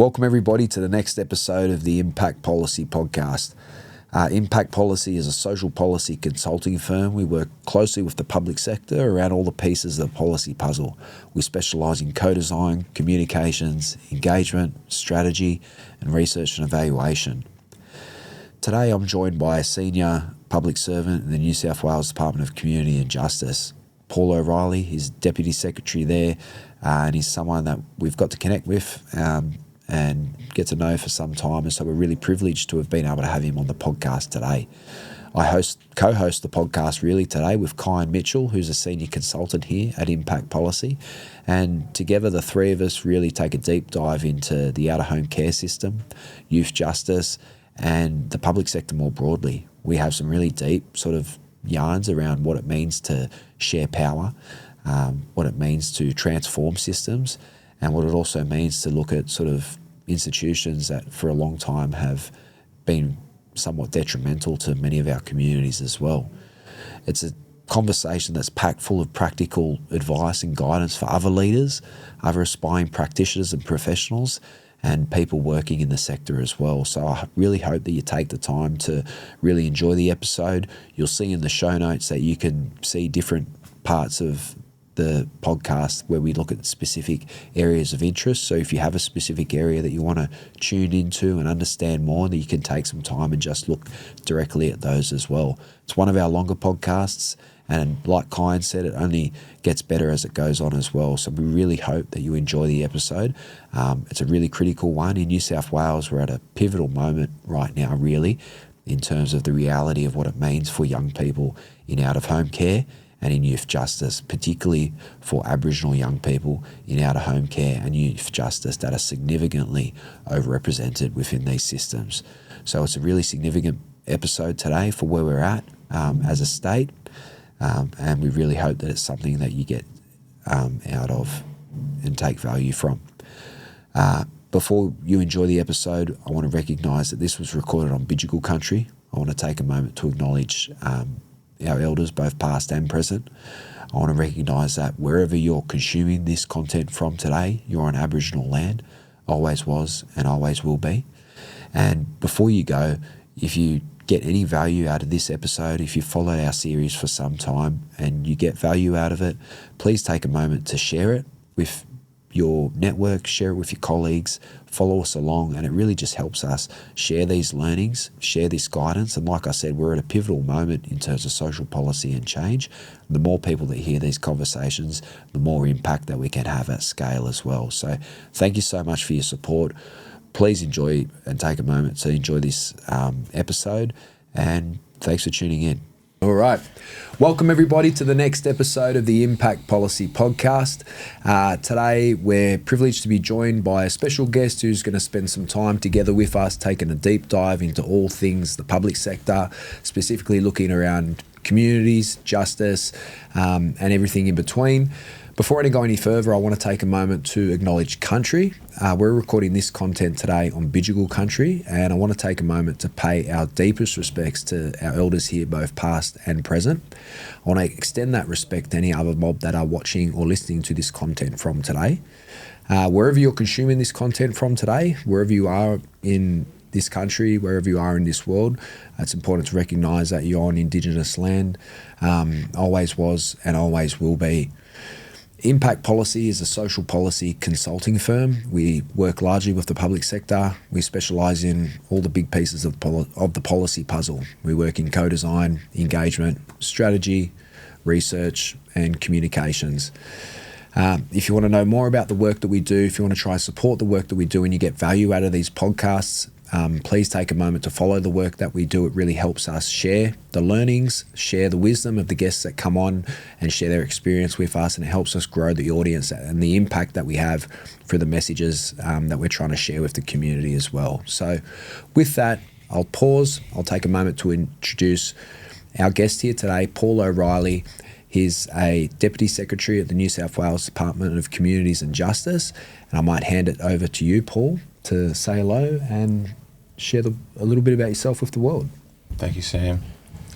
Welcome everybody to the next episode of the Impact Policy Podcast. Impact Policy is a social policy consulting firm. We work closely with the public sector around all the pieces of the policy puzzle. We specialise in co-design, communications, engagement, strategy, and research and evaluation. Today I'm joined by a senior public servant in the New South Wales Department of Community and Justice, Paul O'Reilly. He's Deputy Secretary there, and he's someone that we've got to connect with and get to know for some time, and so we're really privileged to have been able to have him on the podcast today. I co-host the podcast really today with Kuyan Mitchell, who's a senior consultant here at Impact Policy, and together the three of us really take a deep dive into the out-of-home care system, youth justice, and the public sector more broadly. We have some really deep sort of yarns around what it means to share power, what it means to transform systems, and what it also means to look at sort of institutions that for a long time have been somewhat detrimental to many of our communities as well. It's a conversation that's packed full of practical advice and guidance for other leaders, other aspiring practitioners and professionals, and people working in the sector as well. So I really hope that you take the time to really enjoy the episode. You'll see in the show notes that you can see different parts of the podcast where we look at specific areas of interest. So if you have a specific area that you want to tune into and understand more, then you can take some time and just look directly at those as well. It's one of our longer podcasts, and like Kuyan said, it only gets better as it goes on as well. So we really hope that you enjoy the episode. It's a really critical one. In New South Wales, we're at a pivotal moment right now, really, in terms of the reality of what it means for young people in out-of-home care and in youth justice, particularly for Aboriginal young people in out-of-home care and youth justice that are significantly overrepresented within these systems. So it's a really significant episode today for where we're at as a state, and we really hope that it's something that you get out of and take value from. Before you enjoy the episode, I want to recognise that this was recorded on Bidjigal Country. I want to take a moment to acknowledge our elders, both past and present. I want to recognise that wherever you're consuming this content from today, you're on Aboriginal land, always was and always will be. And before you go, if you get any value out of this episode, if you followed our series for some time and you get value out of it, please take a moment to share it with your network, share it with your colleagues, follow us along, and it really just helps us share these learnings, share this guidance. And like I said, we're at a pivotal moment in terms of social policy and change. The more people that hear these conversations, the more impact that we can have at scale as well. So thank you so much for your support. Please enjoy and take a moment to enjoy this episode, and thanks for tuning in. All right. Welcome everybody to the next episode of the Impact Policy Podcast. Today we're privileged to be joined by a special guest who's going to spend some time together with us, taking a deep dive into all things the public sector, specifically looking around communities, justice, and everything in between. Before I go any further, I want to take a moment to acknowledge country. We're recording this content today on Bidjigal Country, and I want to take a moment to pay our deepest respects to our elders here, both past and present. I want to extend that respect to any other mob that are watching or listening to this content from today. Wherever you're consuming this content from today, wherever you are in this country, wherever you are in this world, it's important to recognise that you're on Indigenous land, always was and always will be. Impact Policy is a social policy consulting firm. We work largely with the public sector. We specialise in all the big pieces of the policy puzzle. We work in co-design, engagement, strategy, research, and communications. If you want to know more about the work that we do, if you want to try and support the work that we do and you get value out of these podcasts, please take a moment to follow the work that we do. It really helps us share the learnings, share the wisdom of the guests that come on and share their experience with us, and it helps us grow the audience and the impact that we have for the messages that we're trying to share with the community as well. So with that, I'll pause. I'll take a moment to introduce our guest here today, Paul O'Reilly. He's a Deputy Secretary at the New South Wales Department of Communities and Justice, and I might hand it over to you, Paul, to say hello and share a little bit about yourself with the world. Thank you, Sam.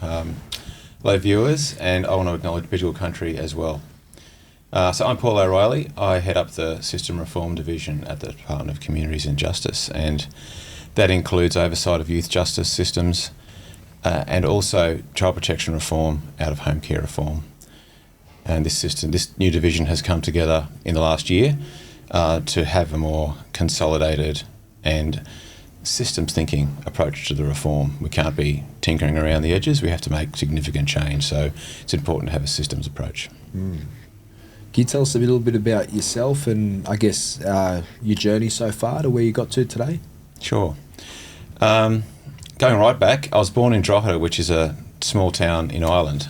Hello, viewers, and I want to acknowledge Bidjigal Country as well. So I'm Paul O'Reilly. I head up the System Reform Division at the Department of Communities and Justice, and that includes oversight of youth justice systems and also child protection reform, out-of-home care reform. And this new division has come together in the last year to have a more consolidated and systems thinking approach to the reform. We can't be tinkering around the edges, we have to make significant change, so it's important to have a systems approach. Can you tell us a little bit about yourself and I guess your journey so far to where you got to today? Sure. Going right back, I was born in Drogheda, which is a small town in Ireland.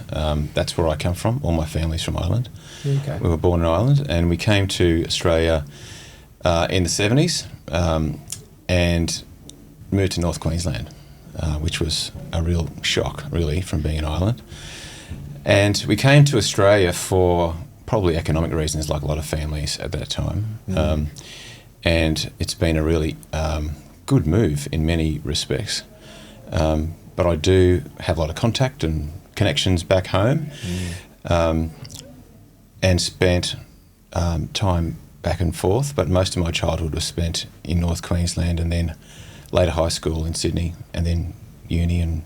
That's where I come from. All my family's from Ireland. Okay. We were born in Ireland, and we came to Australia in the 70s and moved to North Queensland, which was a real shock, really, from being in Ireland. And we came to Australia for probably economic reasons, like a lot of families at that time. And it's been a really good move in many respects. But I do have a lot of contact and connections back home, and spent time back and forth, but most of my childhood was spent in North Queensland, and then later high school in Sydney, and then uni and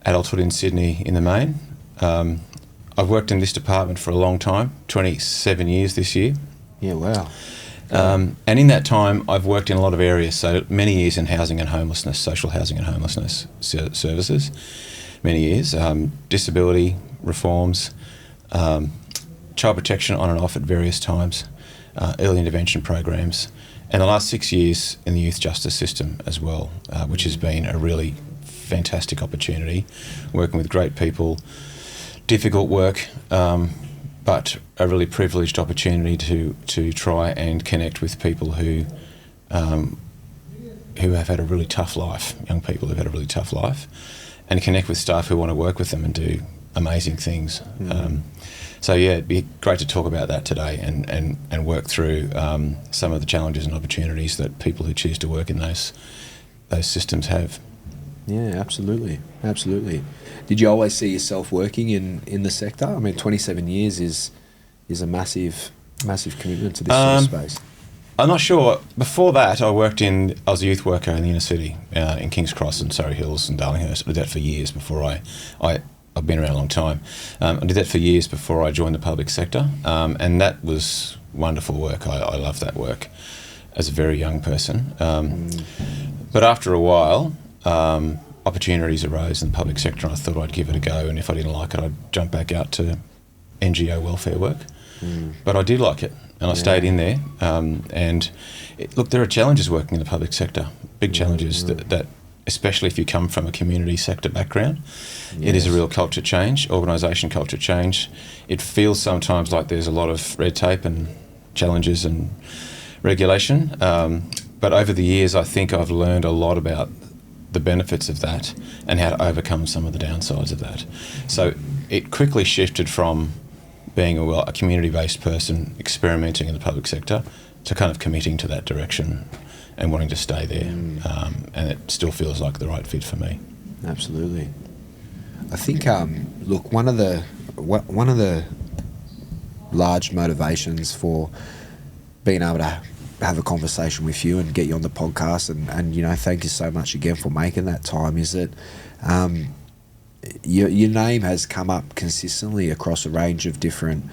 adulthood in Sydney in the main. I've worked in this department for a long time, 27 years this year. Yeah, wow. And in that time, I've worked in a lot of areas, so many years in housing and homelessness, social housing and homelessness services, many years, disability reforms, child protection on and off at various times, early intervention programs, and the last 6 years in the youth justice system as well, which has been a really fantastic opportunity, working with great people, difficult work, but a really privileged opportunity to try and connect with people who have had a really tough life, young people who've had a really tough life, and connect with staff who want to work with them and do amazing things. So yeah, it'd be great to talk about that today and work through some of the challenges and opportunities that people who choose to work in those systems have. Yeah, absolutely. Did you always see yourself working in the sector? I mean, 27 years is a massive commitment to this sort of space. I'm not sure. Before that, I was a youth worker in the inner city, in King's Cross and Surrey Hills and Darlinghurst. I did that for years before I've been around a long time. I did that for years before I joined the public sector, and that was wonderful work. I loved that work as a very young person. But after a while, opportunities arose in the public sector, and I thought I'd give it a go, and if I didn't like it, I'd jump back out to NGO welfare work. But I did like it, and I stayed in there. Look, there are challenges working in the public sector, big challenges that especially if you come from a community sector background. It is a real culture change, organisation culture change. It feels sometimes like there's a lot of red tape and challenges and regulation. But over the years, I think I've learned a lot about the benefits of that and how to overcome some of the downsides of that. So it quickly shifted from being a community-based person experimenting in the public sector to kind of committing to that direction and wanting to stay there. And it still feels like the right fit for me. Absolutely. I think, look, one of the large motivations for being able to have a conversation with you and get you on the podcast, and you know, thank you so much again for making that time, is that your name has come up consistently across a range of different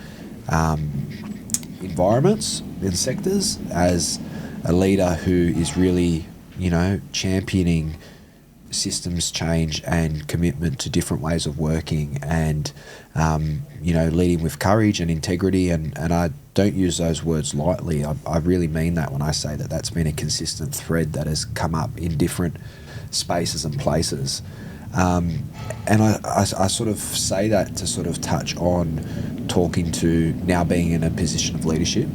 environments and sectors as a leader who is really, you know, championing systems change and commitment to different ways of working, and you know, leading with courage and integrity, and I don't use those words lightly. I really mean that when I say that that's been a consistent thread that has come up in different spaces and places. And I sort of say that to sort of touch on talking to now being in a position of leadership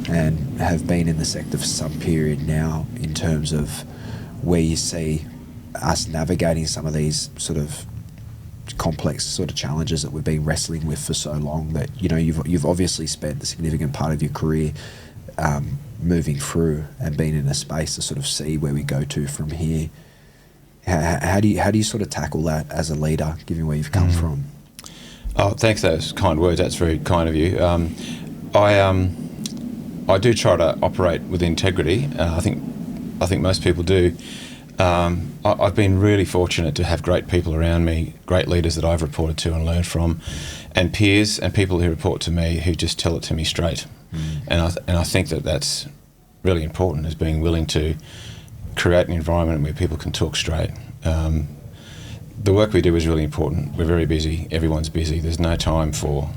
and have been in the sector for some period now, in terms of where you see us navigating some of these sort of complex sort of challenges that we've been wrestling with for so long, that, you know, you've obviously spent a significant part of your career moving through and being in a space to sort of see where we go to from here. How do you sort of tackle that as a leader, given where you've come from? Oh, thanks for those kind words. That's very kind of you. I do try to operate with integrity. I think most people do. I've been really fortunate to have great people around me, great leaders that I've reported to and learned from, and peers and people who report to me who just tell it to me straight. And I think that that's really important, is being willing to create an environment where people can talk straight. The work we do is really important. We're very busy. Everyone's busy. There's no time for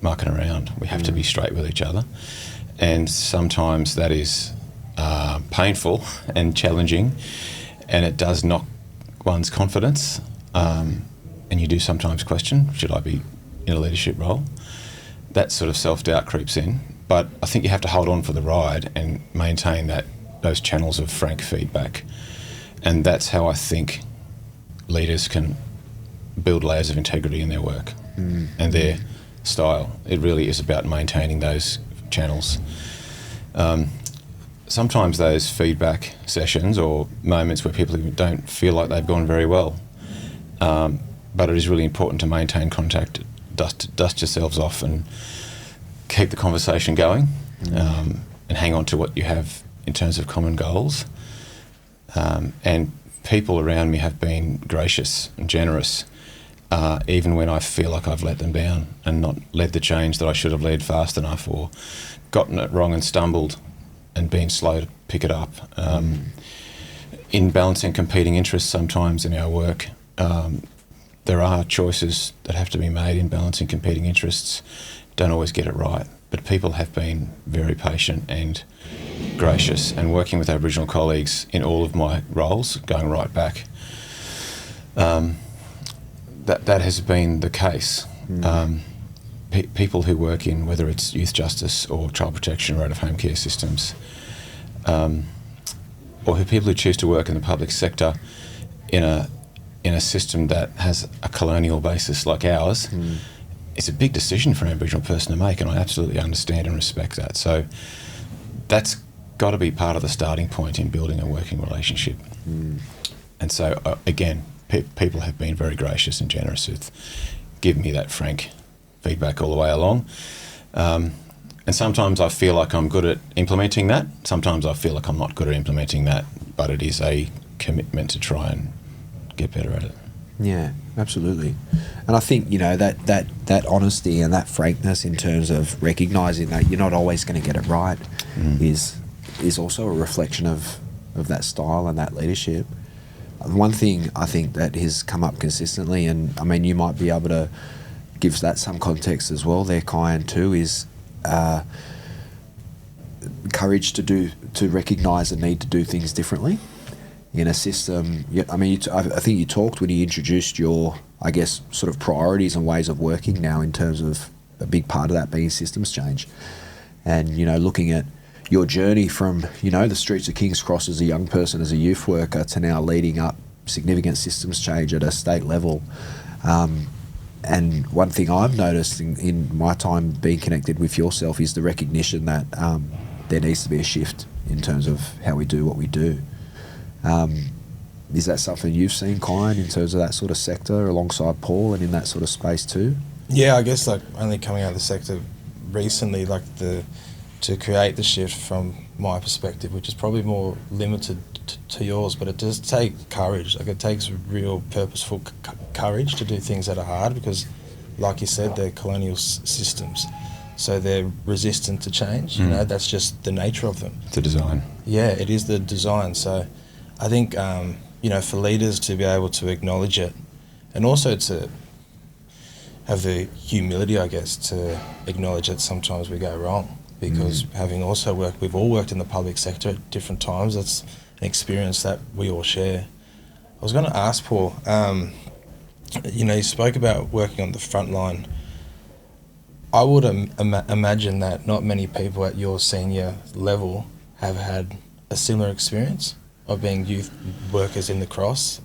mucking around. We have to be straight with each other. And sometimes that is painful and challenging, and it does knock one's confidence. And you do sometimes question, should I be in a leadership role? That sort of self-doubt creeps in. But I think you have to hold on for the ride and maintain those channels of frank feedback. And that's how I think leaders can build layers of integrity in their work and their style. It really is about maintaining those channels. Sometimes those feedback sessions or moments where people don't feel like they've gone very well, but it is really important to maintain contact, dust yourselves off and keep the conversation going, and hang on to what you have in terms of common goals. And people around me have been gracious and generous, even when I feel like I've let them down and not led the change that I should have led fast enough, or gotten it wrong and stumbled and been slow to pick it up. In balancing competing interests sometimes in our work, there are choices that have to be made in balancing competing interests. Don't always get it right, but people have been very patient and gracious, and working with Aboriginal colleagues in all of my roles, going right back, that has been the case. People who work in, whether it's youth justice or child protection or out of home care systems, or people who choose to work in the public sector in a system that has a colonial basis like ours, it's a big decision for an Aboriginal person to make, and I absolutely understand and respect that. So that's got to be part of the starting point in building a working relationship. And so, again, people have been very gracious and generous with giving me that frank feedback all the way along. And sometimes I feel like I'm good at implementing that. Sometimes I feel like I'm not good at implementing that, but it is a commitment to try and get better at it. Yeah, absolutely. And I think, that honesty and that frankness in terms of recognising that you're not always going to get it right is also a reflection of that style and that leadership. One thing I think that has come up consistently, and I mean you might be able to give that some context as well there, Kuyan, too, is courage to recognise the need to do things differently in a system. I mean, I think you talked when you introduced your, I guess, sort of priorities and ways of working now, in terms of a big part of that being systems change. And, looking at your journey from, the streets of King's Cross as a young person, as a youth worker, to now leading up significant systems change at a state level. And one thing I've noticed in my time being connected with yourself is the recognition that there needs to be a shift in terms of how we do what we do. Is that something you've seen, Kuyan, in terms of that sort of sector alongside Paul and in that sort of space too? Yeah, I guess only coming out of the sector recently, to create the shift from my perspective, which is probably more limited to yours, but it does take courage. It takes real purposeful courage to do things that are hard, because, like you said, they're colonial systems, so they're resistant to change. That's just the nature of them. It's a design. Yeah, it is the design. So I think, for leaders to be able to acknowledge it, and also to have the humility, I guess, to acknowledge that sometimes we go wrong. Because having also we've all worked in the public sector at different times. That's an experience that we all share. I was going to ask Paul, you spoke about working on the front line. I would imagine that not many people at your senior level have had a similar experience of being youth workers in the Cross,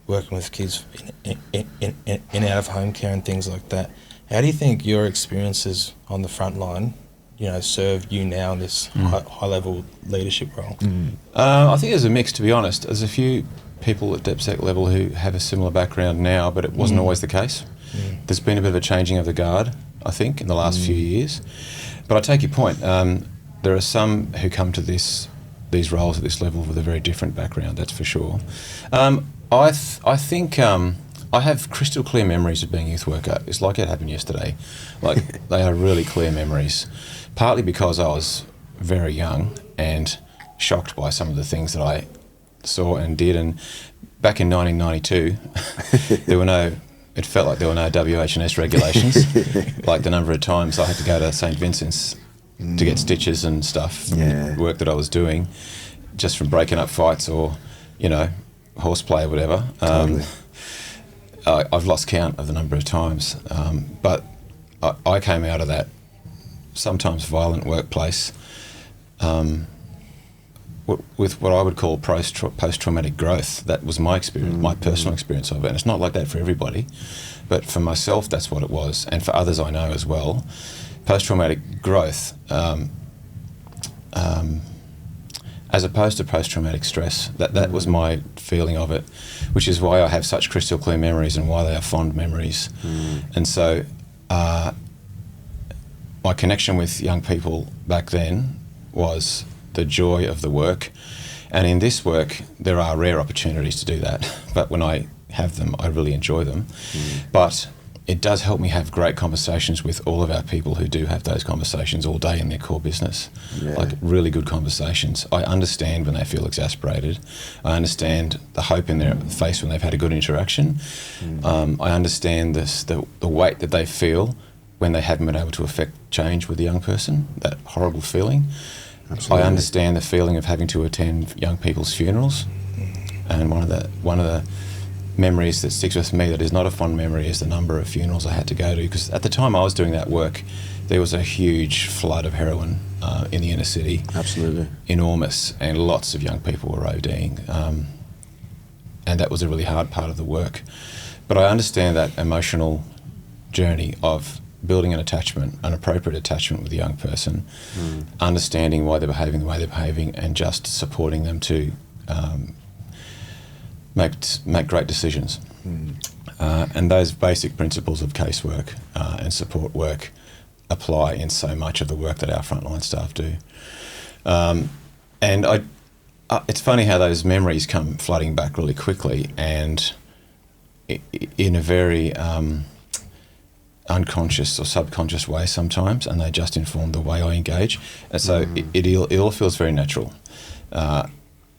working with kids in out of home care and things like that. How do you think your experiences on the front line serve you now in this high-level leadership role? I think there's a mix, to be honest. There's a few people at DepSec level who have a similar background now, but it wasn't always the case. There's been a bit of a changing of the guard, I think, in the last few years. But I take your point. There are some who come to these roles at this level with a very different background, that's for sure. I think I have crystal clear memories of being a youth worker. It's like it happened yesterday. Like, they are really clear memories, partly because I was very young and shocked by some of the things that I saw and did. And back in 1992, it felt like there were no WH&S regulations. Like the number of times I had to go to St. Vincent's to get stitches and stuff from the work that I was doing, just from breaking up fights or, horseplay or whatever. Totally. I've lost count of the number of times. But I came out of that sometimes violent workplace with what I would call post-traumatic growth. That was my experience, my personal experience of it. And it's not like that for everybody, but for myself, that's what it was. And for others I know as well, post-traumatic growth, as opposed to post-traumatic stress, that was my feeling of it, which is why I have such crystal clear memories and why they are fond memories. And so my connection with young people back then was the joy of the work. And in this work, there are rare opportunities to do that. But when I have them, I really enjoy them. But it does help me have great conversations with all of our people who do have those conversations all day in their core business. Like really good conversations. I understand when they feel exasperated. I understand the hope in their face when they've had a good interaction. I understand the weight that they feel when they haven't been able to affect change with a young person, that horrible feeling. Absolutely. I understand the feeling of having to attend young people's funerals. And one of the memories that sticks with me that is not a fond memory is the number of funerals I had to go to, because at the time I was doing that work, there was a huge flood of heroin in the inner city. Absolutely. Enormous, and lots of young people were ODing. And that was a really hard part of the work. But I understand that emotional journey of building an attachment, an appropriate attachment with a young person, understanding why they're behaving the way they're behaving, and just supporting them to make great decisions. And those basic principles of casework and support work apply in so much of the work that our frontline staff do. And it's funny how those memories come flooding back really quickly, and in a very unconscious or subconscious way sometimes, and they just inform the way I engage. And so it all feels very natural,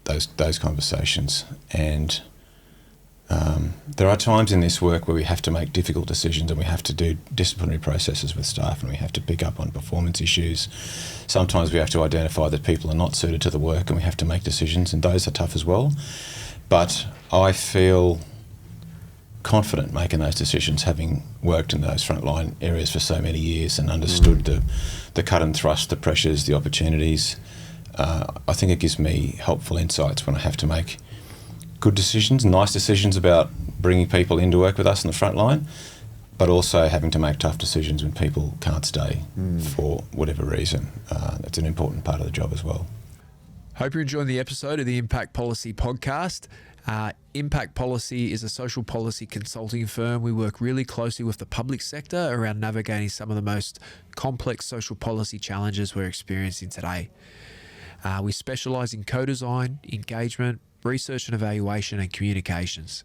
those conversations. And there are times in this work where we have to make difficult decisions, and we have to do disciplinary processes with staff, and we have to pick up on performance issues. Sometimes we have to identify that people are not suited to the work, and we have to make decisions, and those are tough as well. But I feel confident making those decisions, having worked in those frontline areas for so many years and understood the cut and thrust, the pressures, the opportunities. I think it gives me helpful insights when I have to make good decisions, nice decisions about bringing people in to work with us in the front line, but also having to make tough decisions when people can't stay for whatever reason. That's an important part of the job as well. Hope you're enjoying the episode of the Impact Policy Podcast. Impact Policy is a social policy consulting firm. We work really closely with the public sector around navigating some of the most complex social policy challenges we're experiencing today. We specialise in co-design, engagement, research and evaluation, and communications.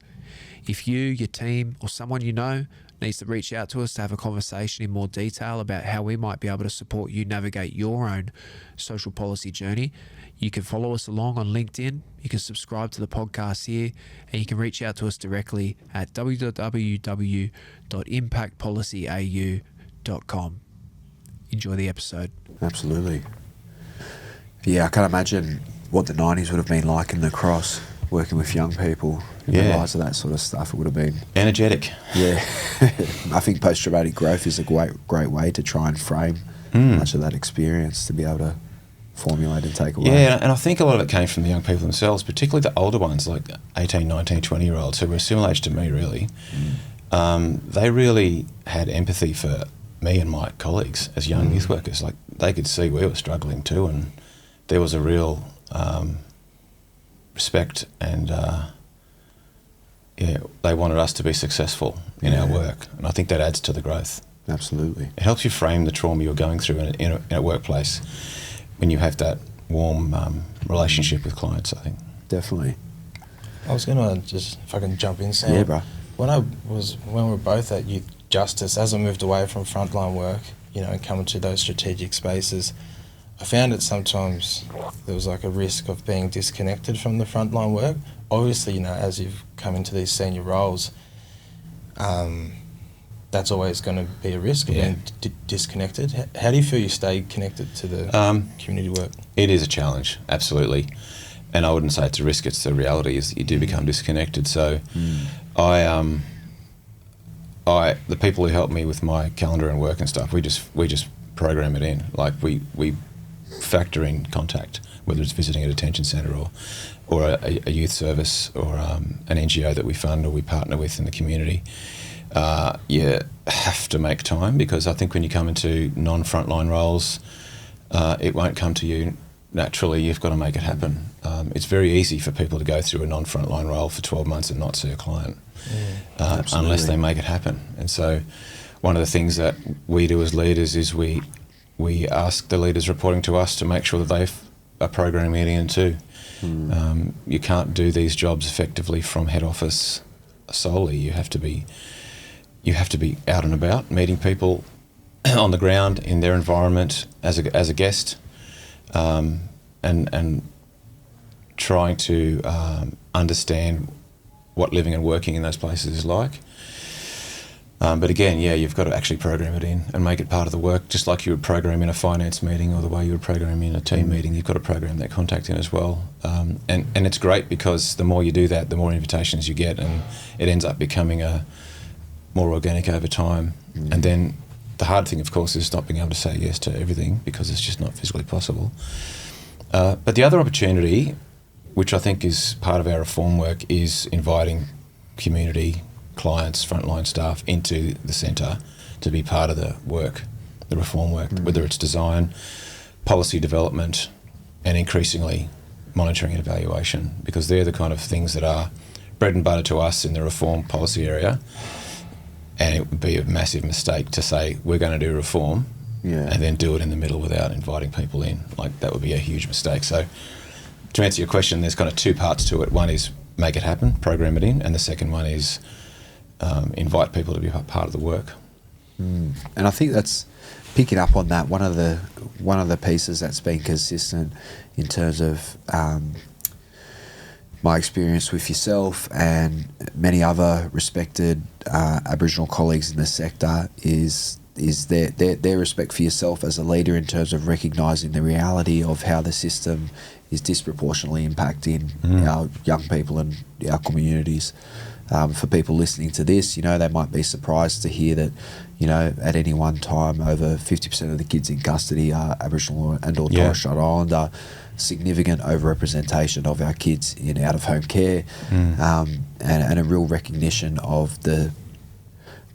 If you, your team, or someone you know needs to reach out to us to have a conversation in more detail about how we might be able to support you navigate your own social policy journey, you can follow us along on LinkedIn, you can subscribe to the podcast here, and you can reach out to us directly at www.impactpolicyau.com. Enjoy the episode. Absolutely. Yeah, I can't imagine what the 90s would have been like in the cross, working with young people in the lives of that sort of stuff. It would have been energetic. Yeah. I think post-traumatic growth is a great way to try and frame much of that experience, to be able to formulate and take away. Yeah, and I think a lot of it came from the young people themselves, particularly the older ones, like 18, 19, 20-year-olds who were a similar age to me, really. They really had empathy for me and my colleagues as young youth workers. Like, they could see we were struggling too, and there was a real respect and they wanted us to be successful in our work, and I think that adds to the growth. Absolutely. It helps you frame the trauma you're going through in a workplace when you have that warm relationship with clients, I think. Definitely. I was going to just, if I can jump in, Sam. Yeah, bro. When we were both at Youth Justice, as I moved away from frontline work, and coming to those strategic spaces, I found that sometimes there was like a risk of being disconnected from the frontline work. Obviously, as you've come into these senior roles, that's always going to be a risk of being disconnected. How do you feel you stay connected to the community work? It is a challenge, absolutely. And I wouldn't say it's a risk, it's the reality is that you do become disconnected. So the people who help me with my calendar and work and stuff, we just program it in. Like we factor in contact, whether it's visiting a detention centre or a youth service or an NGO that we fund or we partner with in the community. You have to make time, because I think when you come into non-frontline roles, it won't come to you naturally. You've got to make it happen. It's very easy for people to go through a non-frontline role for 12 months and not see a client unless they make it happen. And so one of the things that we do as leaders is we ask the leaders reporting to us to make sure that they are programming it in too. You can't do these jobs effectively from head office solely. You have to be out and about, meeting people on the ground in their environment as a guest, and trying to understand what living and working in those places is like. But again, you've got to actually program it in and make it part of the work, just like you would program in a finance meeting or the way you would program in a team meeting. You've got to program that contact in as well. And it's great, because the more you do that, the more invitations you get, and it ends up becoming more organic over time. And then the hard thing, of course, is not being able to say yes to everything, because it's just not physically possible. But the other opportunity, which I think is part of our reform work, is inviting community, clients, frontline staff into the centre to be part of the work, the reform work, whether it's design, policy development, and increasingly monitoring and evaluation, because they're the kind of things that are bread and butter to us in the reform policy area. And it would be a massive mistake to say we're going to do reform and then do it in the middle without inviting people in. Like, that would be a huge mistake. So to answer your question, there's kind of two parts to it. One is make it happen, program it in, and the second one is invite people to be part of the work. And I think that's picking up on that. One of the pieces that's been consistent in terms of my experience with yourself and many other respected Aboriginal colleagues in the sector is their respect for yourself as a leader, in terms of recognising the reality of how the system is disproportionately impacting our young people and our communities. For people listening to this, they might be surprised to hear that, at any one time, over 50% of the kids in custody are Aboriginal and or Torres Strait Islander. Significant overrepresentation of our kids in out-of-home care, and a real recognition of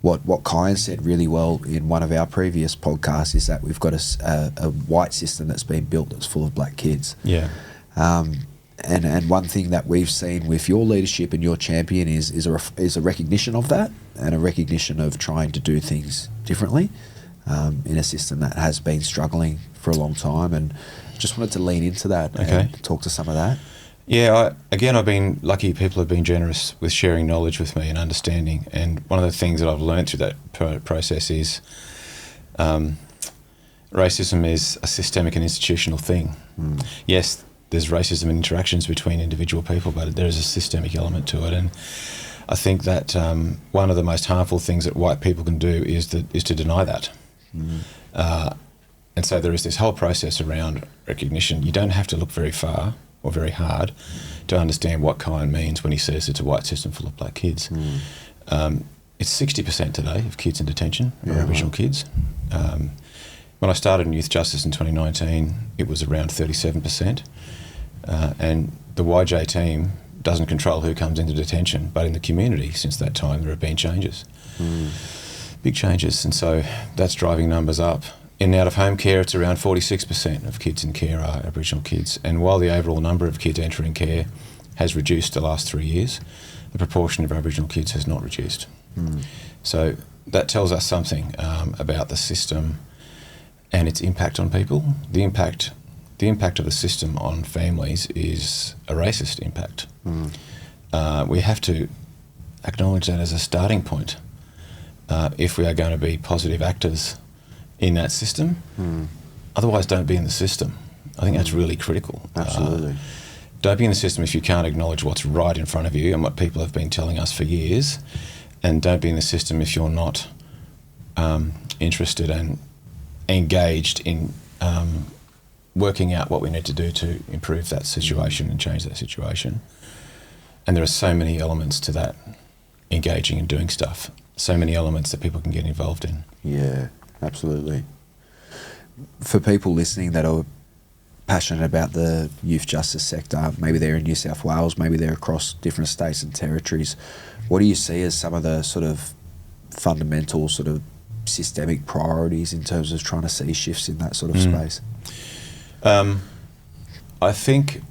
what Kuyan said really well in one of our previous podcasts, is that we've got a white system that's been built that's full of black kids. And one thing that we've seen with your leadership and your champion is a recognition of that, and a recognition of trying to do things differently in a system that has been struggling for a long time. And just wanted to lean into that and talk to some of that. I've been lucky. People have been generous with sharing knowledge with me and understanding. And one of the things that I've learned through that process is racism is a systemic and institutional thing. Yes, there's racism in interactions between individual people, but there is a systemic element to it. And I think that one of the most harmful things that white people can do is to deny that. And so there is this whole process around recognition. You don't have to look very far or very hard to understand what Kuyan means when he says it's a white system full of black kids. It's 60% today of kids in detention are Aboriginal kids. When I started in Youth Justice in 2019, it was around 37%. And the YJ team doesn't control who comes into detention, but in the community since that time there have been changes, big changes, and so that's driving numbers up. In out-of-home care, it's around 46% of kids in care are Aboriginal kids, and while the overall number of kids entering care has reduced the last 3 years, the proportion of Aboriginal kids has not reduced. So that tells us something about the system and its impact on people. The impact of the system on families is a racist impact. We have to acknowledge that as a starting point if we are going to be positive actors in that system. Otherwise, don't be in the system. I think that's really critical. Absolutely. Don't be in the system if you can't acknowledge what's right in front of you and what people have been telling us for years. And don't be in the system if you're not interested and engaged in working out what we need to do to improve that situation and change that situation. And there are so many elements to that, engaging and doing stuff. So many elements that people can get involved in. Yeah, absolutely. For people listening that are passionate about the youth justice sector, maybe they're in New South Wales, maybe they're across different states and territories, what do you see as some of the sort of fundamental sort of systemic priorities in terms of trying to see shifts in that sort of space? I think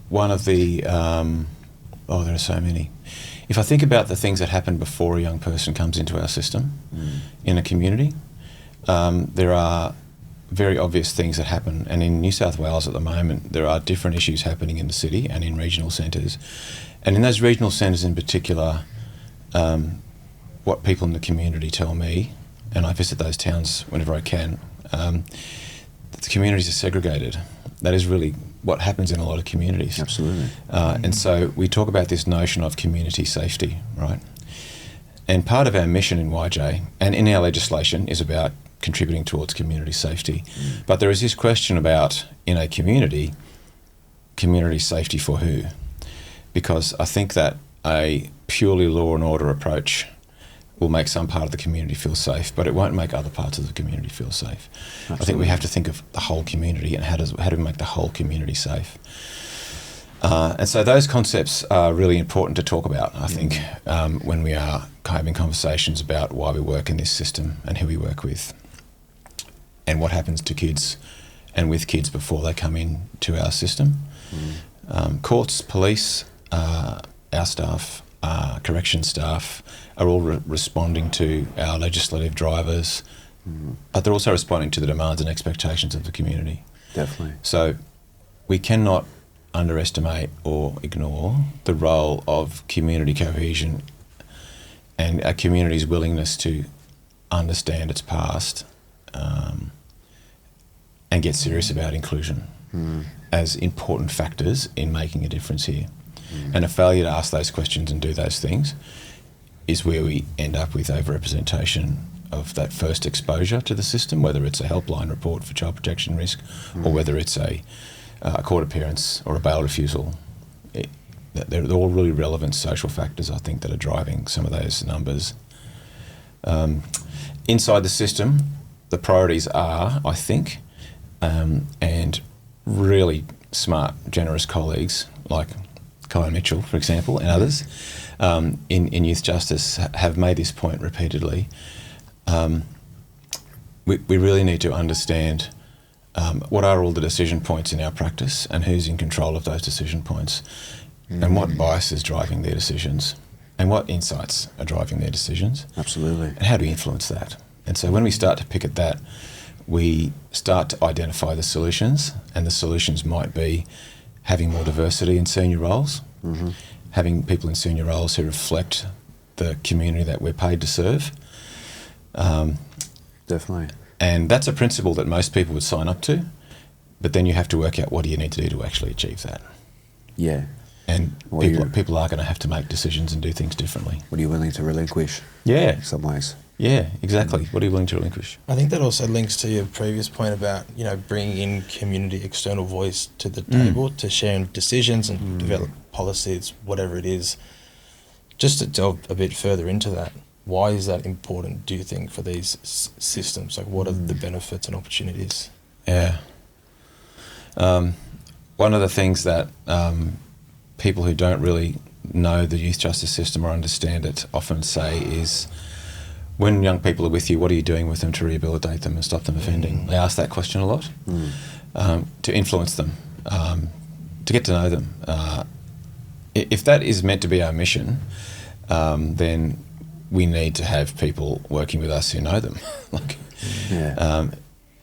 one of the... there are so many. If I think about the things that happen before a young person comes into our system in a community, there are very obvious things that happen. And in New South Wales at the moment, there are different issues happening in the city and in regional centres. And in those regional centres in particular, what people in the community tell me, and I visit those towns whenever I can, that the communities are segregated. That is really what happens in a lot of communities. Absolutely. And so we talk about this notion of community safety, right? And part of our mission in YJ and in our legislation is about contributing towards community safety. But there is this question about, in a community safety for who? Because I think that a purely law and order approach will make some part of the community feel safe, but it won't make other parts of the community feel safe. Absolutely. I think we have to think of the whole community and how do we make the whole community safe. And so those concepts are really important to talk about, I think, when we are having conversations about why we work in this system and who we work with and what happens to kids and with kids before they come in to our system. Courts, police, our staff, correction staff are all responding to our legislative drivers, but they're also responding to the demands and expectations of the community. Definitely. So we cannot underestimate or ignore the role of community cohesion and a community's willingness to understand its past and get serious about inclusion as important factors in making a difference here. And a failure to ask those questions and do those things is where we end up with overrepresentation of that first exposure to the system, whether it's a helpline report for child protection risk or whether it's a court appearance or a bail refusal. They're all really relevant social factors, I think, that are driving some of those numbers. Inside the system, the priorities are, I think, and really smart, generous colleagues like Kuyan Mitchell, for example, and others in youth justice have made this point repeatedly. We really need to understand what are all the decision points in our practice and who's in control of those decision points and what bias is driving their decisions and what insights are driving their decisions. Absolutely. And how do we influence that? And so when we start to pick at that, we start to identify the solutions, and the solutions might be having more diversity in senior roles, having people in senior roles who reflect the community that we're paid to serve. Definitely. And that's a principle that most people would sign up to, but then you have to work out what do you need to do to actually achieve that. Yeah. And people are going to have to make decisions and do things differently. What are you willing to relinquish? Yeah. In some ways. Yeah, exactly. What are you willing to relinquish? I think that also links to your previous point about, bringing in community external voice to the table to share decisions and develop policies, whatever it is. Just to delve a bit further into that, why is that important, do you think, for these systems? Like, what are the benefits and opportunities? Yeah. One of the things that people who don't really know the youth justice system or understand it often say is, when young people are with you, what are you doing with them to rehabilitate them and stop them offending? They ask that question a lot to influence them, to get to know them. if that is meant to be our mission, then we need to have people working with us who know them, like,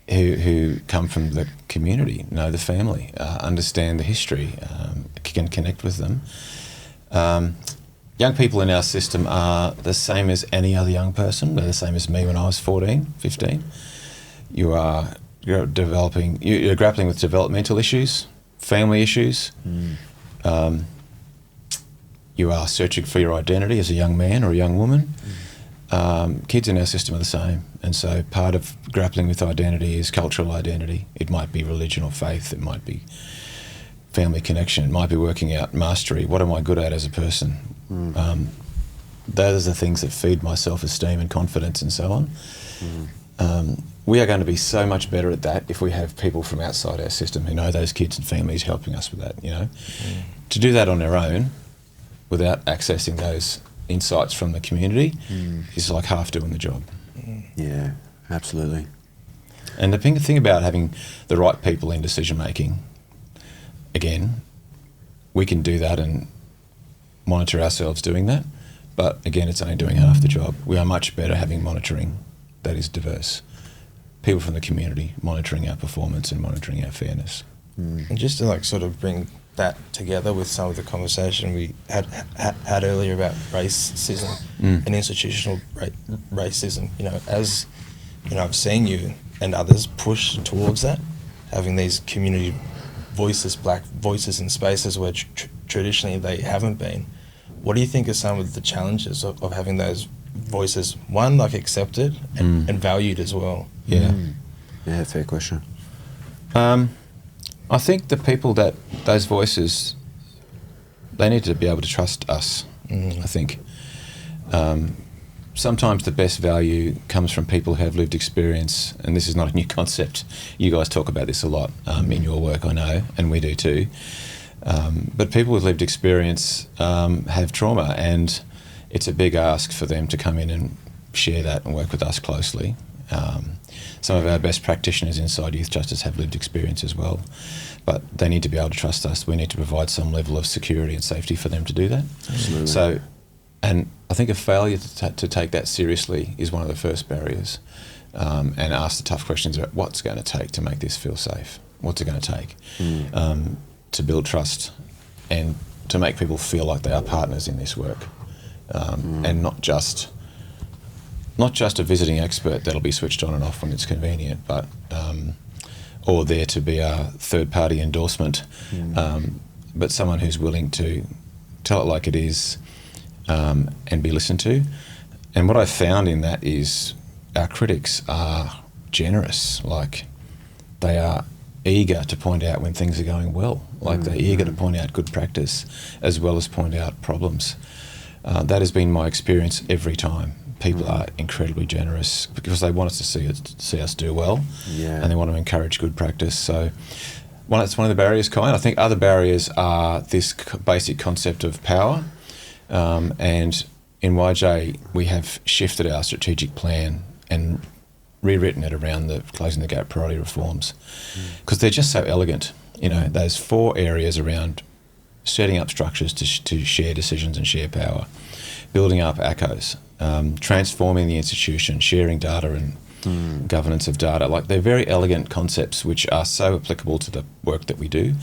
who come from the community, know the family, understand the history, can connect with them. Young people in our system are the same as any other young person. They're the same as me when I was 14, 15. You're grappling with developmental issues, family issues. You are searching for your identity as a young man or a young woman. Kids in our system are the same. And so part of grappling with identity is cultural identity. It might be religion or faith. It might be family connection. It might be working out mastery. What am I good at as a person? Those are the things that feed my self-esteem and confidence and so on. We are going to be so much better at that if we have people from outside our system who know those kids and families helping us with that, you know. To do that on our own without accessing those insights from the community is like half doing the job. Yeah, absolutely. And the thing about having the right people in decision making, again, we can do that and monitor ourselves doing that, but again, it's only doing half the job. We are much better having monitoring that is diverse. People from the community monitoring our performance and monitoring our fairness. And just to like sort of bring that together with some of the conversation we had earlier about racism and institutional racism, you know, as you know, I've seen you and others push towards that, having these community voices, black voices in spaces where traditionally they haven't been. What do you think are some of the challenges of having those voices, one, like accepted and valued as well? Yeah. Yeah, fair question. I think the people that those voices, they need to be able to trust us, I think. Sometimes the best value comes from people who have lived experience, and this is not a new concept. You guys talk about this a lot in your work, I know, and we do too. But people with lived experience have trauma, and it's a big ask for them to come in and share that and work with us closely. Some of our best practitioners inside youth justice have lived experience as well, but they need to be able to trust us. We need to provide some level of security and safety for them to do that. Absolutely. So, and I think a failure to take that seriously is one of the first barriers, and ask the tough questions about what's going to take to make this feel safe. What's it going to take to build trust and to make people feel like they are partners in this work, and not just a visiting expert that'll be switched on and off when it's convenient, but or there to be a third-party endorsement, but someone who's willing to tell it like it is and be listened to. And what I found in that is our critics are generous. Like, they are eager to point out when things are going well. Like, they're eager to point out good practice as well as point out problems. That has been my experience every time. People are incredibly generous because they want us to see us do well, and they want to encourage good practice. So it's one of the barriers, Kuyan. I think other barriers are this basic concept of power, and in YJ we have shifted our strategic plan and rewritten it around the closing the gap priority reforms because they're just so elegant. You know, those 4 areas around setting up structures to share decisions and share power, building up ACOs, transforming the institution, sharing data and governance of data. Like, they're very elegant concepts which are so applicable to the work that we do.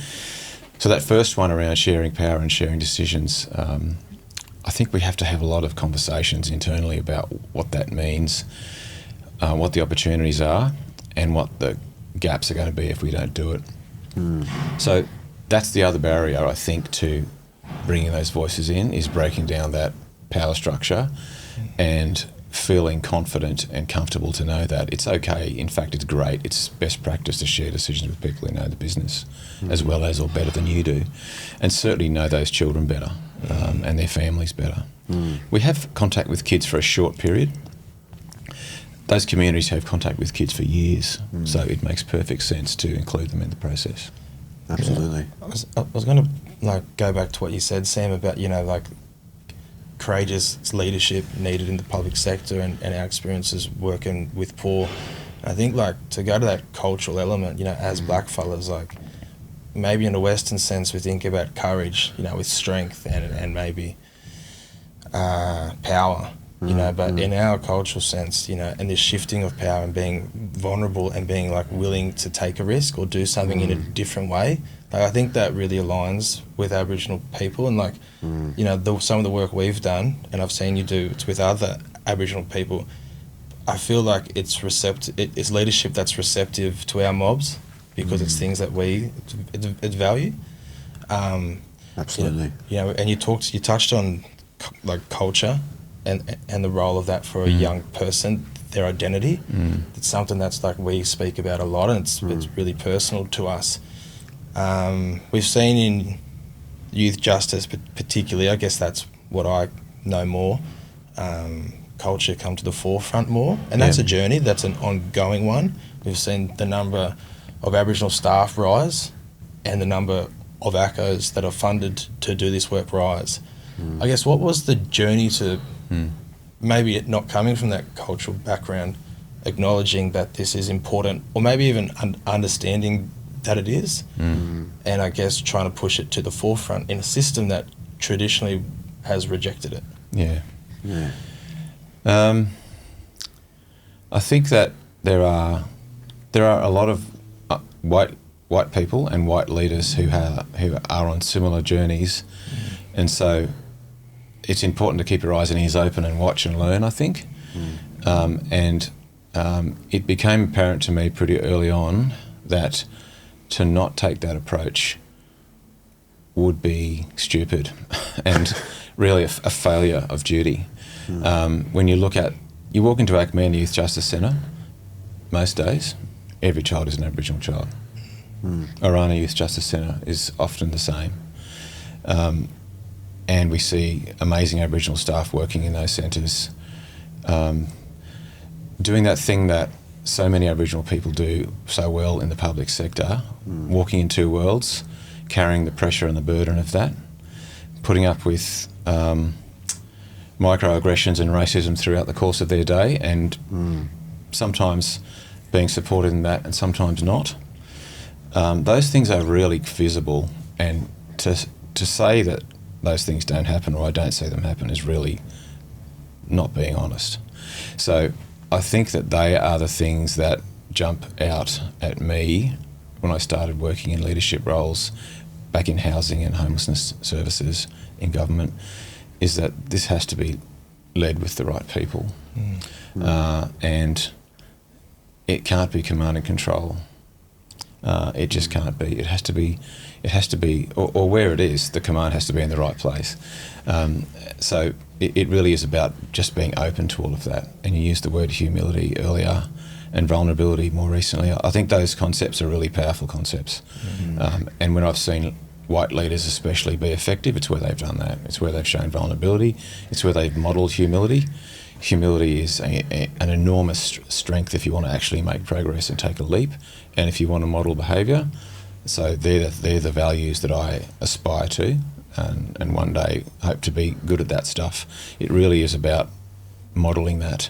So that first one around sharing power and sharing decisions, I think we have to have a lot of conversations internally about what that means, what the opportunities are, and what the gaps are going to be if we don't do it. So that's the other barrier, I think, to bringing those voices in, is breaking down that power structure and feeling confident and comfortable to know that it's okay. In fact, it's great. It's best practice to share decisions with people who know the business as well as or better than you do, and certainly know those children better and their families better. We have contact with kids for a short period. Those communities have contact with kids for years, so it makes perfect sense to include them in the process. Absolutely. I was going to go back to what you said, Sam, about courageous leadership needed in the public sector and our experiences working with poor. And I think to go to that cultural element, as black fellas, maybe in a Western sense we think about courage, you know, with strength and maybe power, you know, but in our cultural sense, you know, and this shifting of power and being vulnerable and being like willing to take a risk or do something in a different way, like I think that really aligns with Aboriginal people. And like, you know, some of the work we've done, and I've seen you do, it's with other Aboriginal people, I feel like it's leadership that's receptive to our mobs because it's things that we value. Absolutely. You know, and you touched on like culture and the role of that for a young person, their identity. It's something that's like we speak about a lot, and it's really personal to us. We've seen in youth justice, particularly, I guess that's what I know more, culture come to the forefront more, and that's a journey, that's an ongoing one. We've seen the number of Aboriginal staff rise and the number of ACCOs that are funded to do this work rise. I guess what was the journey to maybe it not coming from that cultural background, acknowledging that this is important, or maybe even understanding that it is, and I guess trying to push it to the forefront in a system that traditionally has rejected it? Yeah. I think that there are a lot of white people and white leaders who are on similar journeys, and so it's important to keep your eyes and ears open and watch and learn, I think. It became apparent to me pretty early on that to not take that approach would be stupid and really a failure of duty. When you walk into Acmean Youth Justice Centre, most days, every child is an Aboriginal child. Orana Youth Justice Centre is often the same. And we see amazing Aboriginal staff working in those centres, doing that thing that so many Aboriginal people do so well in the public sector, walking in two worlds, carrying the pressure and the burden of that, putting up with microaggressions and racism throughout the course of their day, and sometimes being supported in that and sometimes not. Those things are really visible, and to say that those things don't happen or I don't see them happen is really not being honest. So I think that they are the things that jump out at me when I started working in leadership roles back in housing and homelessness services in government, is that this has to be led with the right people. And it can't be command and control. It just can't be. It has to be, or where it is, the command has to be in the right place. So it really is about just being open to all of that. And you used the word humility earlier and vulnerability more recently. I think those concepts are really powerful concepts. And when I've seen white leaders especially be effective, it's where they've done that. It's where they've shown vulnerability. It's where they've modelled humility. Humility is an enormous strength if you want to actually make progress and take a leap, and if you want to model behaviour. So they're the values that I aspire to, and one day hope to be good at that stuff. It really is about modelling that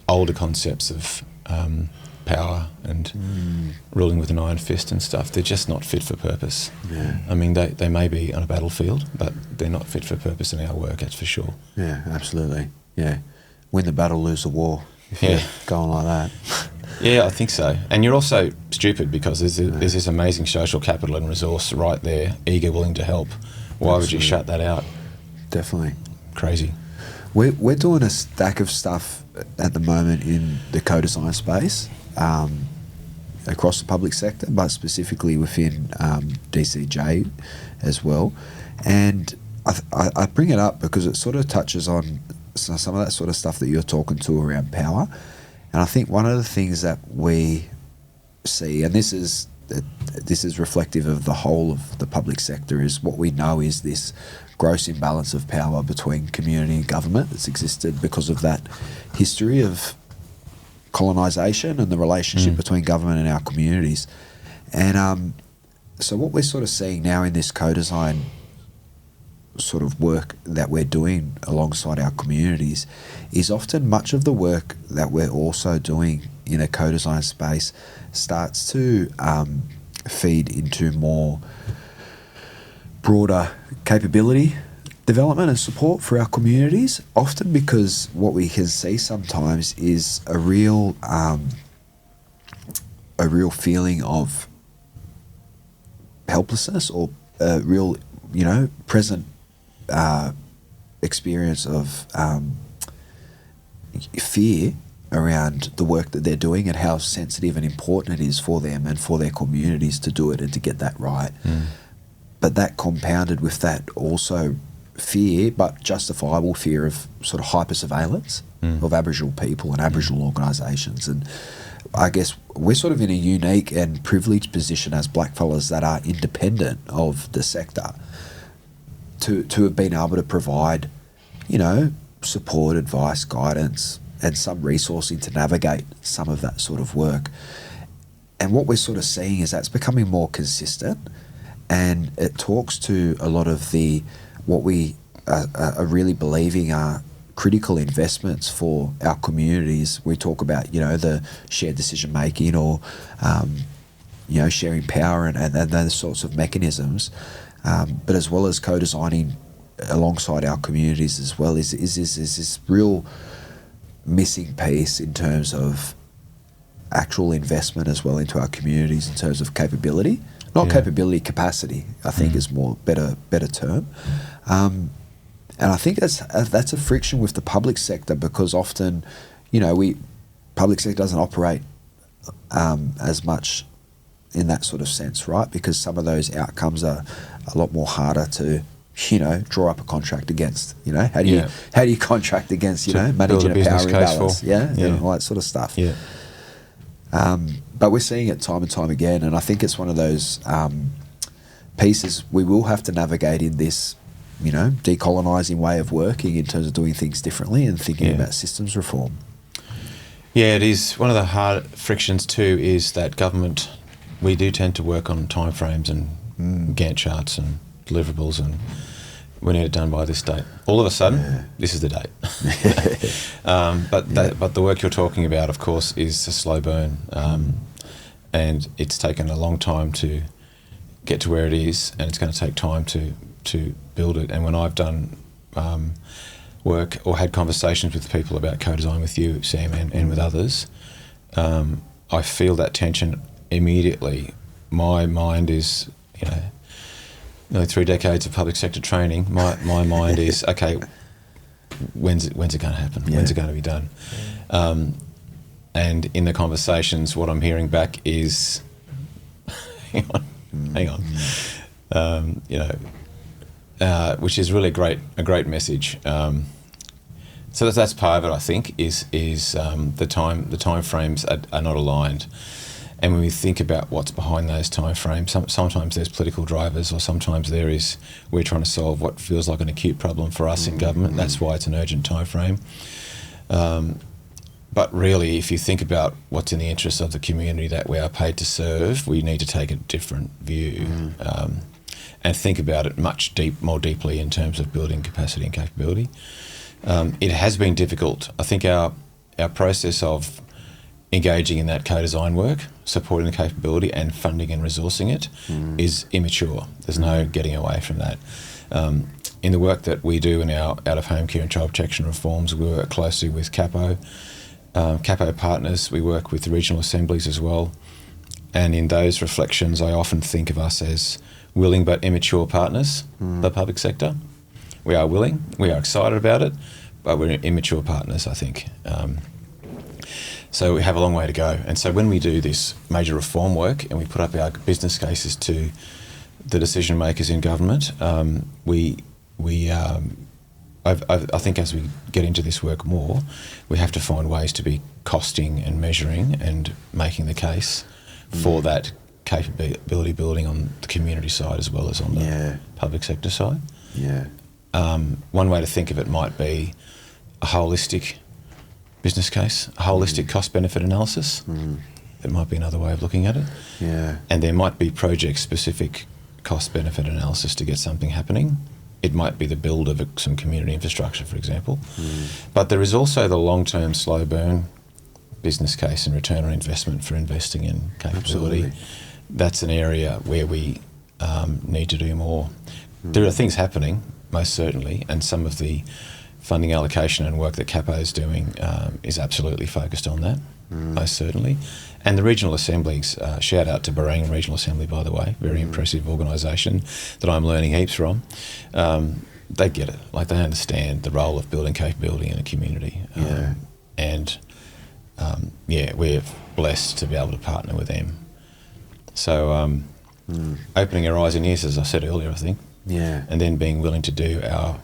older concepts of power and ruling with an iron fist and stuff. They're just not fit for purpose. I mean, they may be on a battlefield, but they're not fit for purpose in our work, that's for sure. Yeah, absolutely. Yeah. Win the battle, lose the war, if you're going like that. Yeah, I think so. And you're also stupid because there's this amazing social capital and resource right there, eager, willing to help. Why would you shut that out? Definitely. Crazy. We're doing a stack of stuff at the moment in the co-design space across the public sector, but specifically within DCJ as well. And I bring it up because it sort of touches on some of that sort of stuff that you're talking to around power. And I think one of the things that we see, and this is reflective of the whole of the public sector, is what we know is this gross imbalance of power between community and government that's existed because of that history of colonisation and the relationship between government and our communities. And so what we're sort of seeing now in this co-design sort of work that we're doing alongside our communities is often much of the work that we're also doing in a co-design space starts to feed into more broader capability development and support for our communities, often because what we can see sometimes is a real feeling of helplessness, or a real, present experience of fear around the work that they're doing and how sensitive and important it is for them and for their communities to do it and to get that right. But that compounded with that also fear, but justifiable fear, of sort of hyper-surveillance of Aboriginal people and Aboriginal organisations. And I guess we're sort of in a unique and privileged position as blackfellas that are independent of the sector to have been able to provide, support, advice, guidance, and some resourcing to navigate some of that sort of work. And what we're sort of seeing is that's becoming more consistent, and it talks to a lot of what we are really believing are critical investments for our communities. We talk about, the shared decision making, or, sharing power and those sorts of mechanisms, but as well as co-designing alongside our communities as well is this real missing piece in terms of actual investment as well into our communities in terms of capability. Not capability, capacity, I think is more better term. And I think that's a friction with the public sector, because often, public sector doesn't operate as much in that sort of sense, right? Because some of those outcomes are a lot more harder to, draw up a contract against. How do you contract against, managing a power imbalance? And all that sort of stuff. Yeah. But we're seeing it time and time again, and I think it's one of those pieces we will have to navigate in this, decolonising way of working in terms of doing things differently and thinking about systems reform. Yeah, it is. One of the hard frictions too is that government, we do tend to work on timeframes and Gantt charts and deliverables, and we need it done by this date. All of a sudden, this is the date. But the work you're talking about, of course, is a slow burn, and it's taken a long time to get to where it is, and it's going to take time to build it. And when I've done work or had conversations with people about co-design with you, Sam, and with others, I feel that tension immediately. My mind is, nearly 3 decades of public sector training. My mind is, okay, when's it going to happen? When's it going to be done? And in the conversations, what I'm hearing back is, hang on, which is really a great message. So that's part of it. I think is the time frames are not aligned. And when we think about what's behind those time frames, sometimes there's political drivers, or sometimes we're trying to solve what feels like an acute problem for us in government. That's why it's an urgent time frame. But really, if you think about what's in the interest of the community that we are paid to serve, we need to take a different view and think about it more deeply in terms of building capacity and capability. It has been difficult. I think our process of engaging in that co-design work, supporting the capability and funding and resourcing it is immature. There's no getting away from that. In the work that we do in our out-of-home care and child protection reforms, we work closely with CAPO partners. We work with the regional assemblies as well. And in those reflections, I often think of us as willing but immature partners, the public sector. We are willing, we are excited about it, but we're immature partners, I think. So we have a long way to go. And so when we do this major reform work and we put up our business cases to the decision makers in government, I think as we get into this work more, we have to find ways to be costing and measuring and making the case for that capability building on the community side as well as on the public sector side. One way to think of it might be a holistic business case, a holistic cost-benefit analysis. That might be another way of looking at it. And there might be project-specific cost-benefit analysis to get something happening. It might be the build of some community infrastructure, for example. But there is also the long-term slow burn business case and return on investment for investing in capability. that's an area where we need to do more. There are things happening, most certainly, and some of the funding allocation and work that Capo is doing is absolutely focused on that, most certainly. And the regional assemblies, shout out to Barangan Regional Assembly, by the way, very impressive organisation that I'm learning heaps from. They get it, like they understand the role of building capability in a community. We're blessed to be able to partner with them. So opening our eyes and ears, as I said earlier, I think. Yeah. And then being willing to do our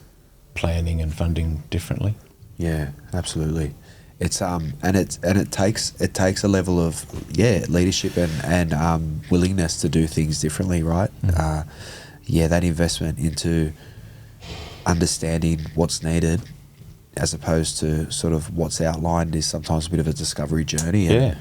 planning and funding differently. Yeah, absolutely. It's it takes a level of leadership and willingness to do things differently, right? That investment into understanding what's needed as opposed to sort of what's outlined is sometimes a bit of a discovery journey. And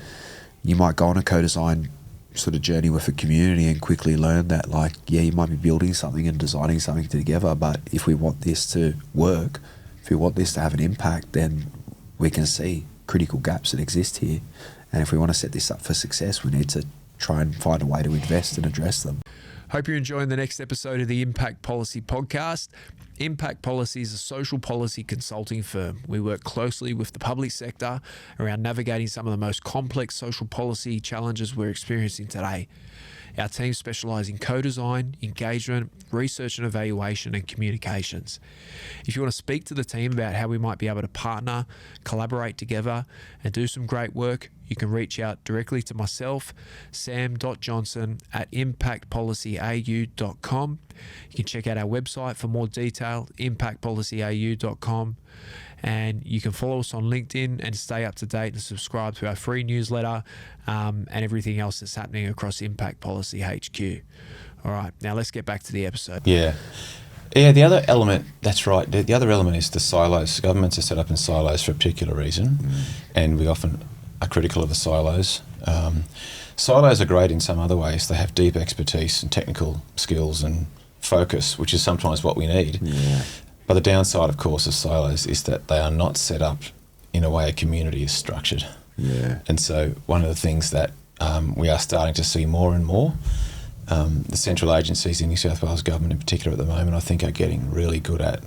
you might go on a co-design sort of journey with a community and quickly learn that, like, you might be building something and designing something together, but if we want this to work, if we want this to have an impact, then we can see critical gaps that exist here. And if we want to set this up for success, we need to try and find a way to invest and address them. Hope you're enjoying the next episode of the Impact Policy Podcast. Impact Policy is a social policy consulting firm. We work closely with the public sector around navigating some of the most complex social policy challenges we're experiencing today. Our team specialise in co-design, engagement, research and evaluation, and communications. If you want to speak to the team about how we might be able to partner, collaborate together, and do some great work, you can reach out directly to myself, sam.johnson@impactpolicyau.com. You can check out our website for more detail, impactpolicyau.com. And you can follow us on LinkedIn and stay up to date and subscribe to our free newsletter and everything else that's happening across Impact Policy HQ. All right, now let's get back to the episode. Yeah, the other element, that's right, the other element is the silos. Governments are set up in silos for a particular reason, and we often are critical of the silos. Silos are great in some other ways. They have deep expertise and technical skills and focus, which is sometimes what we need. Yeah. But the downside, of course, of silos is that they are not set up in a way a community is structured. Yeah. And so one of the things that we are starting to see more and more, the central agencies in New South Wales government in particular at the moment, I think are getting really good at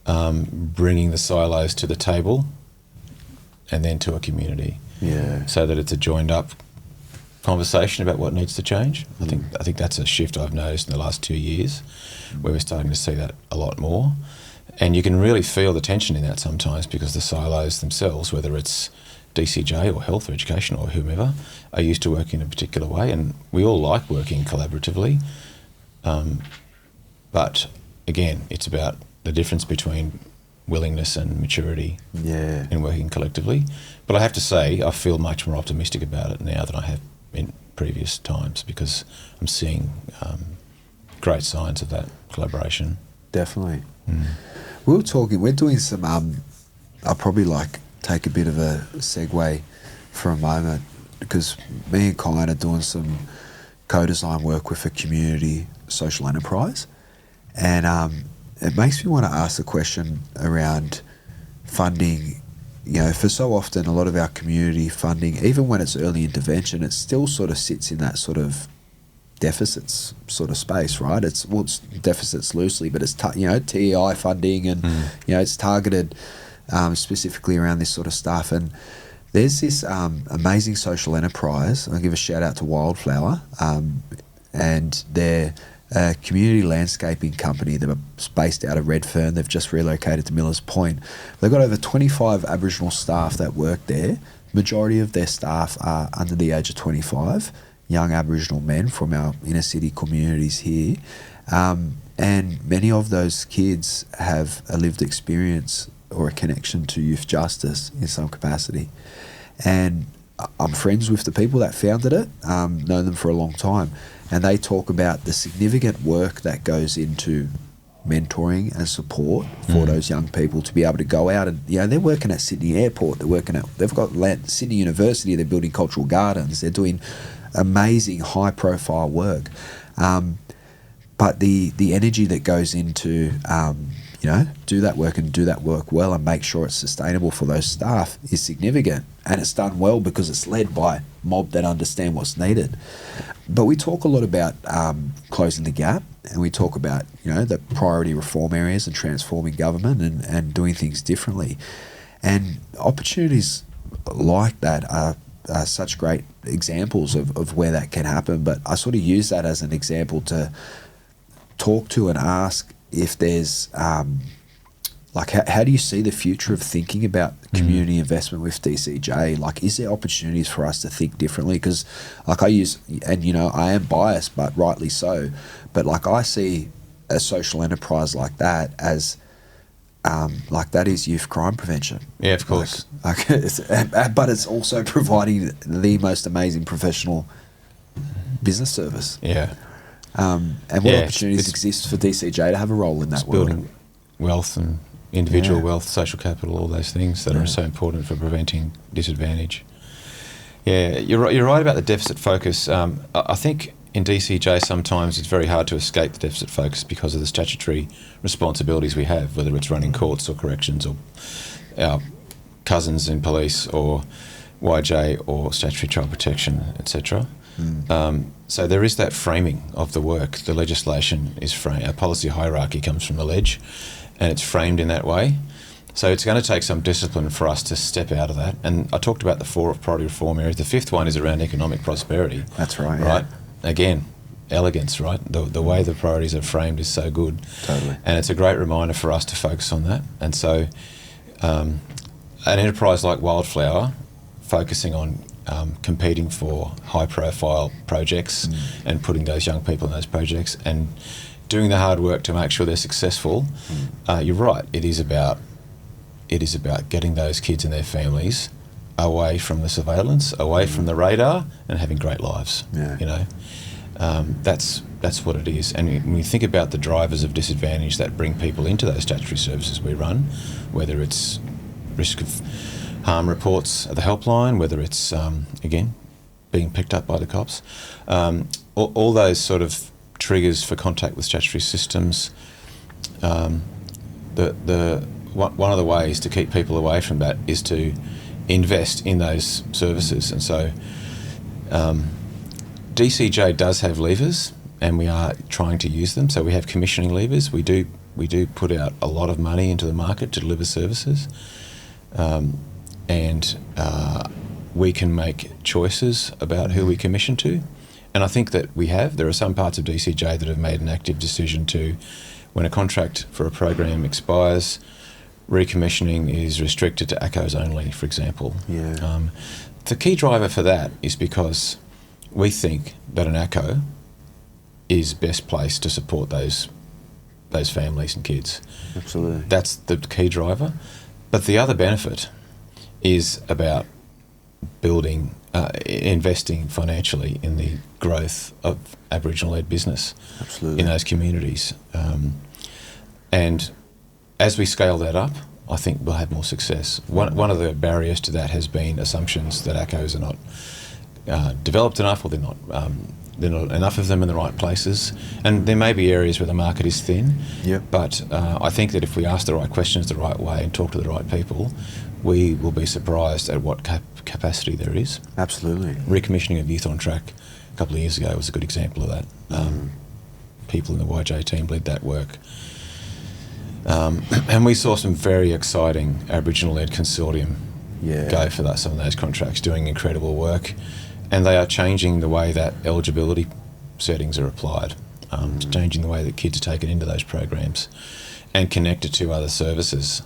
bringing the silos to the table and then to a community. Yeah. So that it's a joined up conversation about what needs to change. I think that's a shift I've noticed in the last 2 years, where we're starting to see that a lot more. And you can really feel the tension in that sometimes, because the silos themselves, whether it's DCJ or health or education or whomever, are used to working in a particular way, and we all like working collaboratively. But again, it's about the difference between willingness and maturity in working collectively. But I have to say, I feel much more optimistic about it now than I have in previous times, because I'm seeing great signs of that collaboration. Definitely. We're doing some, I'll probably take a bit of a segue for a moment, because me and Kuyan are doing some co-design work with a community social enterprise, and it makes me want to ask the question around funding. For so often, a lot of our community funding, even when it's early intervention, it still sort of sits in that sort of deficits sort of space, right? It's deficits loosely, but it's TEI funding, and it's targeted specifically around this sort of stuff. And there's this amazing social enterprise. I'll give a shout out to Wildflower, and they're a community landscaping company. They're based out of Redfern. They've just relocated to Millers Point. They've got over 25 Aboriginal staff that work there. Majority of their staff are under the age of 25, young Aboriginal men from our inner city communities here. And many of those kids have a lived experience or a connection to youth justice in some capacity. And I'm friends with the people that founded it, know them for a long time, and they talk about the significant work that goes into mentoring and support for those young people to be able to go out and, they're working at Sydney Airport, they've got Sydney University, they're building cultural gardens, they're doing amazing high profile work. But the energy that goes into do that work and do that work well and make sure it's sustainable for those staff is significant. And it's done well because it's led by mob that understand what's needed. But we talk a lot about closing the gap, and we talk about, the priority reform areas and transforming government and doing things differently. And opportunities like that are such great examples of where that can happen. But I sort of use that as an example to talk to and ask if there's how do you see the future of thinking about community investment with DCJ? Like, is there opportunities for us to think differently? Because I use, and I am biased, but rightly so, but I see a social enterprise like that as that is youth crime prevention. Yeah, of course. But it's also providing the most amazing professional business service. Yeah. And what opportunities exist for DCJ to have a role in that world? Building wealth and individual wealth, social capital, all those things that are so important for preventing disadvantage. Yeah, you're right about the deficit focus. I think in DCJ sometimes it's very hard to escape the deficit focus because of the statutory responsibilities we have, whether it's running courts or corrections or our cousins in police or YJ or statutory child protection, etc. So there is that framing of the work. The legislation is framed. Our policy hierarchy comes from the ledge, and it's framed in that way. So it's going to take some discipline for us to step out of that. And I talked about the 4 priority reform areas. The 5th one is around economic prosperity. That's right. Right. Yeah. Again, elegance. Right. The way the priorities are framed is so good. Totally. And it's a great reminder for us to focus on that. And so, an enterprise like Wildflower, focusing on competing for high-profile projects and putting those young people in those projects and doing the hard work to make sure they're successful. You're right. It is about getting those kids and their families away from the surveillance, away from the radar, and having great lives. Yeah. That's what it is. And when we think about the drivers of disadvantage that bring people into those statutory services we run, whether it's risk of harm reports at the helpline, whether it's, again, being picked up by the cops, all those sort of triggers for contact with statutory systems. One of the ways to keep people away from that is to invest in those services. And so DCJ does have levers, and we are trying to use them. So we have commissioning levers. We do put out a lot of money into the market to deliver services. And we can make choices about who we commission to. And I think that we have. There are some parts of DCJ that have made an active decision to, when a contract for a program expires, recommissioning is restricted to ACOs only, for example. Yeah. The key driver for that is because we think that an ACO is best placed to support those families and kids. Absolutely. That's the key driver. But the other benefit is about building, investing financially in the growth of Aboriginal-led business. Absolutely. In those communities. And as we scale that up, I think we'll have more success. One of the barriers to that has been assumptions that ACOs are not developed enough, or they're not enough of them in the right places. And there may be areas where the market is thin. Yep. But I think that if we ask the right questions the right way and talk to the right people, we will be surprised at what capacity there is. Absolutely. Recommissioning of Youth on Track a couple of years ago was a good example of that. People in the YJ team led that work. And we saw some very exciting Aboriginal-led consortium go for some of those contracts, doing incredible work. And they are changing the way that eligibility settings are applied, changing the way that kids are taken into those programs and connected to other services.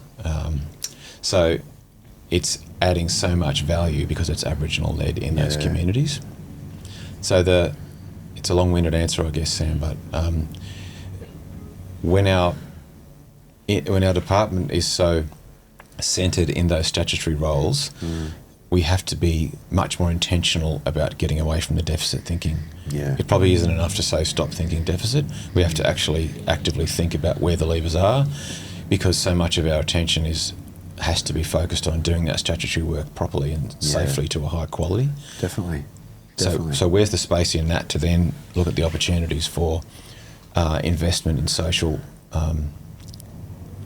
So it's adding so much value because it's Aboriginal-led in those communities. So it's a long-winded answer, I guess, Sam, but when our department is so centred in those statutory roles, we have to be much more intentional about getting away from the deficit thinking. Yeah. It probably isn't enough to say stop thinking deficit. We have to actually actively think about where the levers are, because so much of our attention has to be focused on doing that statutory work properly and safely to a high quality. Definitely. So where's the space in that to then look at the opportunities for investment in social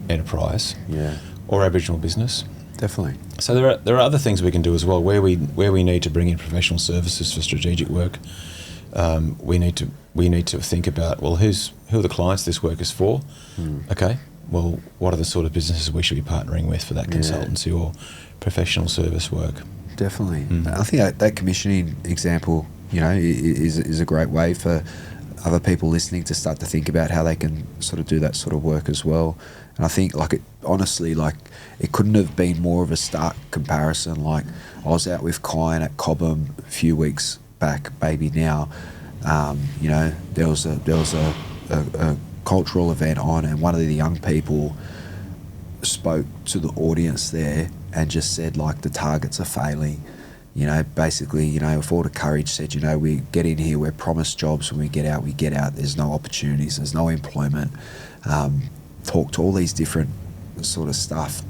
enterprise Yeah, or Aboriginal business. definitely. So there are other things we can do as well where we need to bring in professional services for strategic work. We need to think about, well, who are the clients this work is for? Okay, well, what are the sort of businesses we should be partnering with for that consultancy or professional service work? Definitely. I think that commissioning example, is a great way for other people listening to start to think about how they can sort of do that sort of work as well. And I think, honestly, it couldn't have been more of a stark comparison. Like, I was out with Kuyan at Cobham a few weeks back, maybe now. There was a cultural event on, and one of the young people spoke to the audience there and just said, the targets are failing. Basically, with all the courage said, we get in here, we're promised jobs. When we get out, there's no opportunities, there's no employment. Talk to all these different sort of stuff,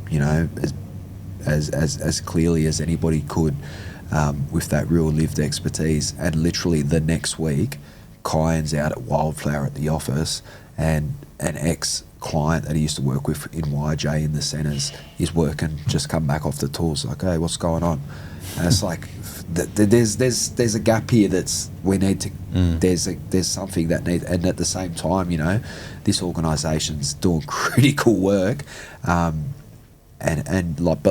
as clearly as anybody could, with that real lived expertise. And literally the next week, Kuyan's out at Wildflower at the office, and an ex-client that he used to work with in YJ in the centres is working, just come back off the tools, hey, what's going on? And it's there's a gap here we need to. There's something that needs, and at the same time, this organisation's doing critical work, but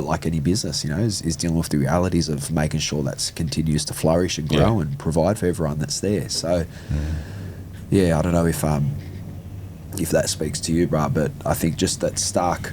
like any business, is dealing with the realities of making sure that continues to flourish and grow and provide for everyone that's there. So, I don't know if that speaks to you, Brad, but I think just that stark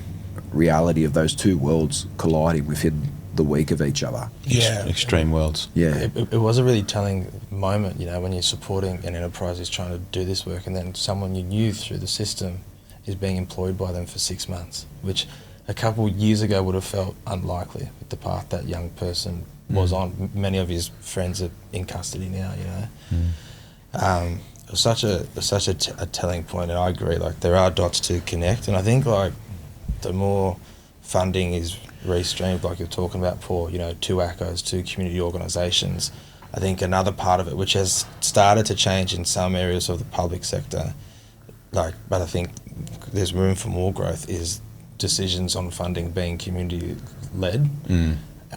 reality of those two worlds colliding within the week of each other. Yeah. Extreme worlds. Yeah. It was a really telling moment, when you're supporting an enterprise who's trying to do this work, and then someone you knew through the system is being employed by them for 6 months, which a couple of years ago would have felt unlikely with the path that young person was on. Many of his friends are in custody now, It was such a telling point, and I agree, there are dots to connect, and I think, the more funding is restreamed, like you're talking about, Paul, to ACCOs, to community organisations. I think another part of it, which has started to change in some areas of the public sector, but I think there's room for more growth, is decisions on funding being community-led.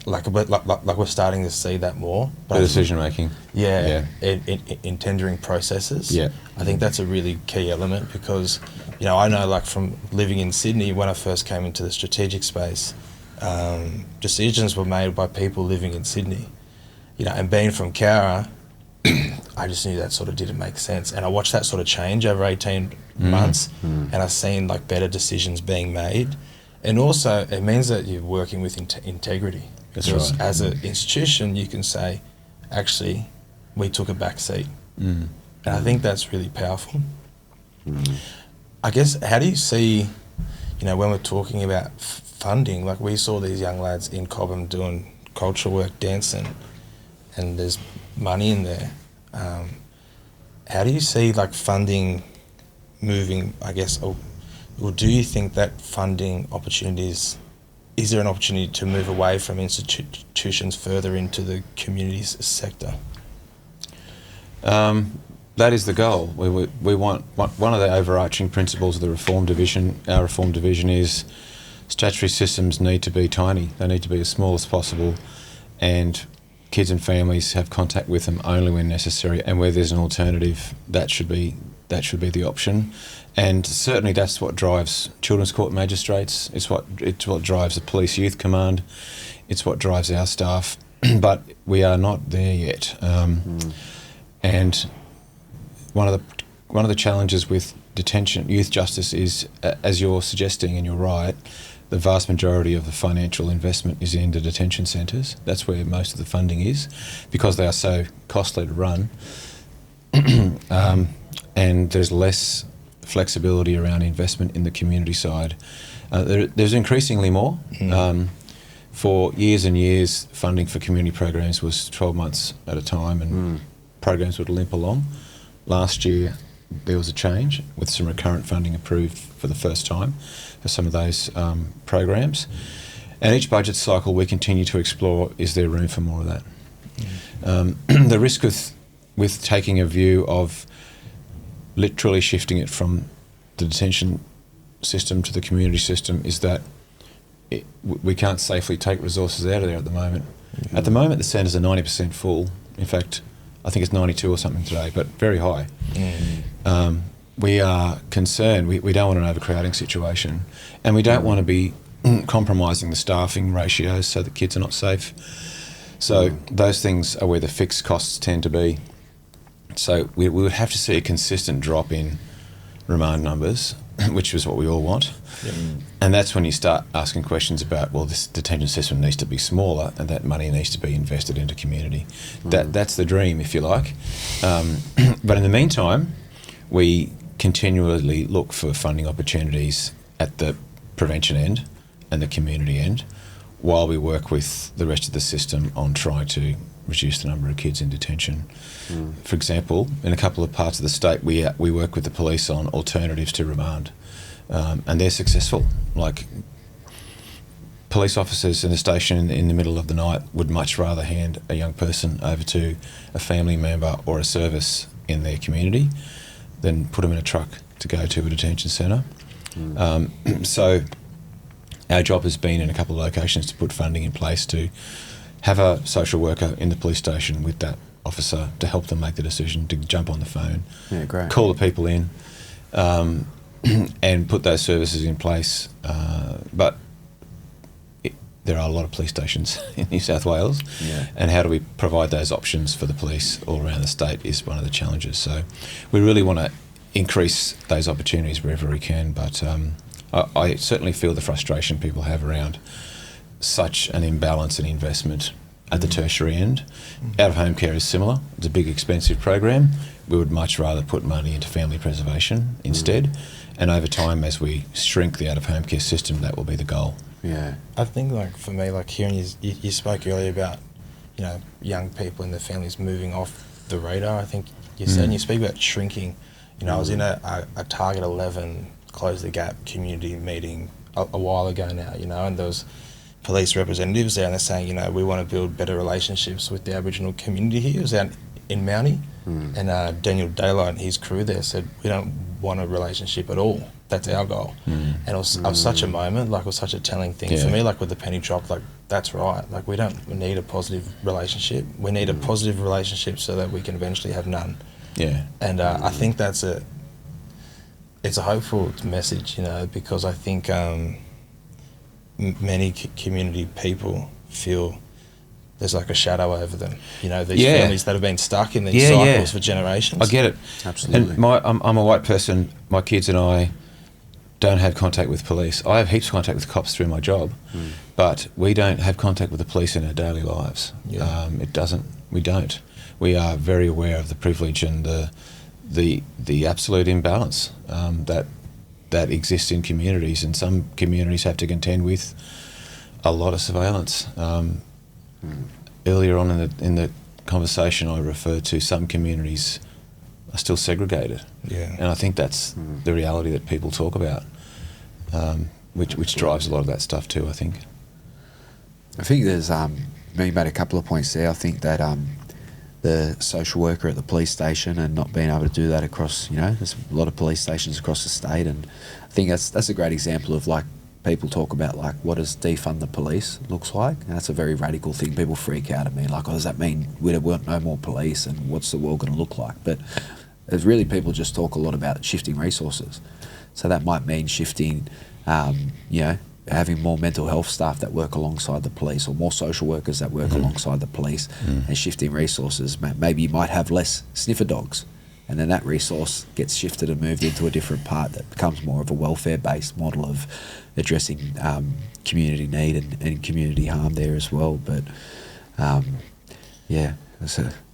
We're starting to see that more. The decision-making. In tendering processes. Yeah. I think that's a really key element because, I know from living in Sydney, when I first came into the strategic space, decisions were made by people living in Sydney, and being from Cowra, I just knew that sort of didn't make sense. And I watched that sort of change over 18 months, and I've seen better decisions being made. And also it means that you're working with integrity. Because as an institution, you can say, actually, we took a back seat. And I think that's really powerful. I guess, how do you see, when we're talking about funding, we saw these young lads in Cobham doing cultural work, dancing, and there's money in there. How do you see funding moving, I guess, or do you think that funding opportunities, is there an opportunity to move away from institutions further into the communities sector? That is the goal. We want, one of the overarching principles of the Reform Division, our Reform Division, is statutory systems need to be tiny. They need to be as small as possible, and kids and families have contact with them only when necessary, and where there's an alternative, that should be the option. And certainly that's what drives Children's Court magistrates. It's what drives the Police Youth Command. It's what drives our staff. But we are not there yet. And one of the challenges with detention, youth justice, is, as you're suggesting, and you're right, the vast majority of the financial investment is in the detention centres. That's where most of the funding is, because they are so costly to run. And there's less flexibility around investment in the community side. There's increasingly more. For years and years, funding for community programs was 12 months at a time, and programs would limp along. Last year, there was a change with some recurrent funding approved for the first time for some of those programs. And each budget cycle, we continue to explore, is there room for more of that? The risk with taking a view of literally shifting it from the detention system to the community system is that we can't safely take resources out of there at the moment. Mm-hmm. At the moment, the centres are 90% full. In fact, I think it's 92 or something today, but very high. Mm-hmm. We are concerned. We don't want an overcrowding situation, and we don't want to be compromising the staffing ratios so that kids are not safe. So those things are where the fixed costs tend to be. So we would have to see a consistent drop in remand numbers, which is what we all want. Yep. And that's when you start asking questions about, well, this detention system needs to be smaller and that money needs to be invested into community. That's the dream, if you like. But in the meantime, we continually look for funding opportunities at the prevention end and the community end, while we work with the rest of the system on trying to reduce the number of kids in detention. For example, in a couple of parts of the state, we work with the police on alternatives to remand, and they're successful. Like, police officers in the station in the middle of the night would much rather hand a young person over to a family member or a service in their community than put them in a truck to go to a detention centre. So our job has been in a couple of locations to put funding in place to have a social worker in the police station with that officer to help them make the decision to jump on the phone, call the people in, and put those services in place. But there are a lot of police stations in New South Wales, and how do we provide those options for the police all around the state is one of the challenges. So we really want to increase those opportunities wherever we can, but I certainly feel the frustration people have around such an imbalance in investment at the tertiary end. Out-of-home care is similar. It's a big, expensive program. We would much rather put money into family preservation instead, and over time, as we shrink the out-of-home care system, that will be the goal. Yeah, I think, like, for me, like, hearing you spoke earlier about, you know, young people and their families moving off the radar. I think you said, and you speak about shrinking. You know, I was in a Target 11 Close the Gap community meeting a while ago now, you know, and there was police representatives there, and they're saying, you know, we want to build better relationships with the Aboriginal community here. It was out in Mountie, and Daniel Daylight and his crew there said, we don't want a relationship at all. That's our goal. And it was such a moment, like, it was such a telling thing for me, like, with the penny drop, like, that's right. Like, we don't need a positive relationship. We need a positive relationship so that we can eventually have none. Yeah. And I think it's a hopeful message, you know, because I think many community people feel there's like a shadow over them, you know, these families that have been stuck in these cycles for generations. I get it. Absolutely. And I'm a white person, my kids and I don't have contact with police. I have heaps of contact with cops through my job, but we don't have contact with the police in our daily lives. We don't. We are very aware of the privilege and the absolute imbalance that exists in communities, and some communities have to contend with a lot of surveillance. Earlier on in the conversation, I referred to some communities are still segregated, and I think that's the reality that people talk about, which drives a lot of that stuff too. I think there's you made a couple of points there. I think that the social worker at the police station and not being able to do that across, you know, there's a lot of police stations across the state, and I think that's a great example of, like, people talk about, like, what does defund the police looks like, and that's a very radical thing. People freak out at me, like, oh, does that mean we want no more police, and what's the world going to look like? But it's really, people just talk a lot about shifting resources, so that might mean shifting, you know, having more mental health staff that work alongside the police, or more social workers that work alongside the police, and shifting resources. Maybe you might have less sniffer dogs, and then that resource gets shifted and moved into a different part that becomes more of a welfare-based model of addressing community need and community harm there as well. But I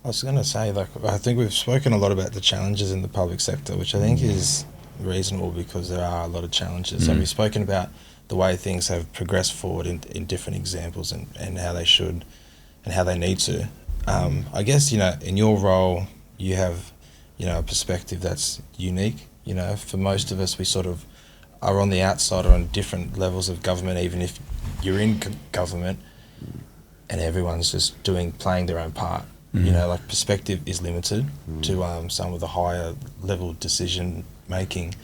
was going to say, like, I think we've spoken a lot about the challenges in the public sector, which I think is reasonable because there are a lot of challenges. And we've spoken about the way things have progressed forward in different examples and how they should and how they need to. I guess, you know, in your role, you have, you know, a perspective that's unique. You know, for most of us, we sort of are on the outside or on different levels of government, even if you're in government and everyone's just playing their own part. You know, like, perspective is limited to some of the higher level decision making.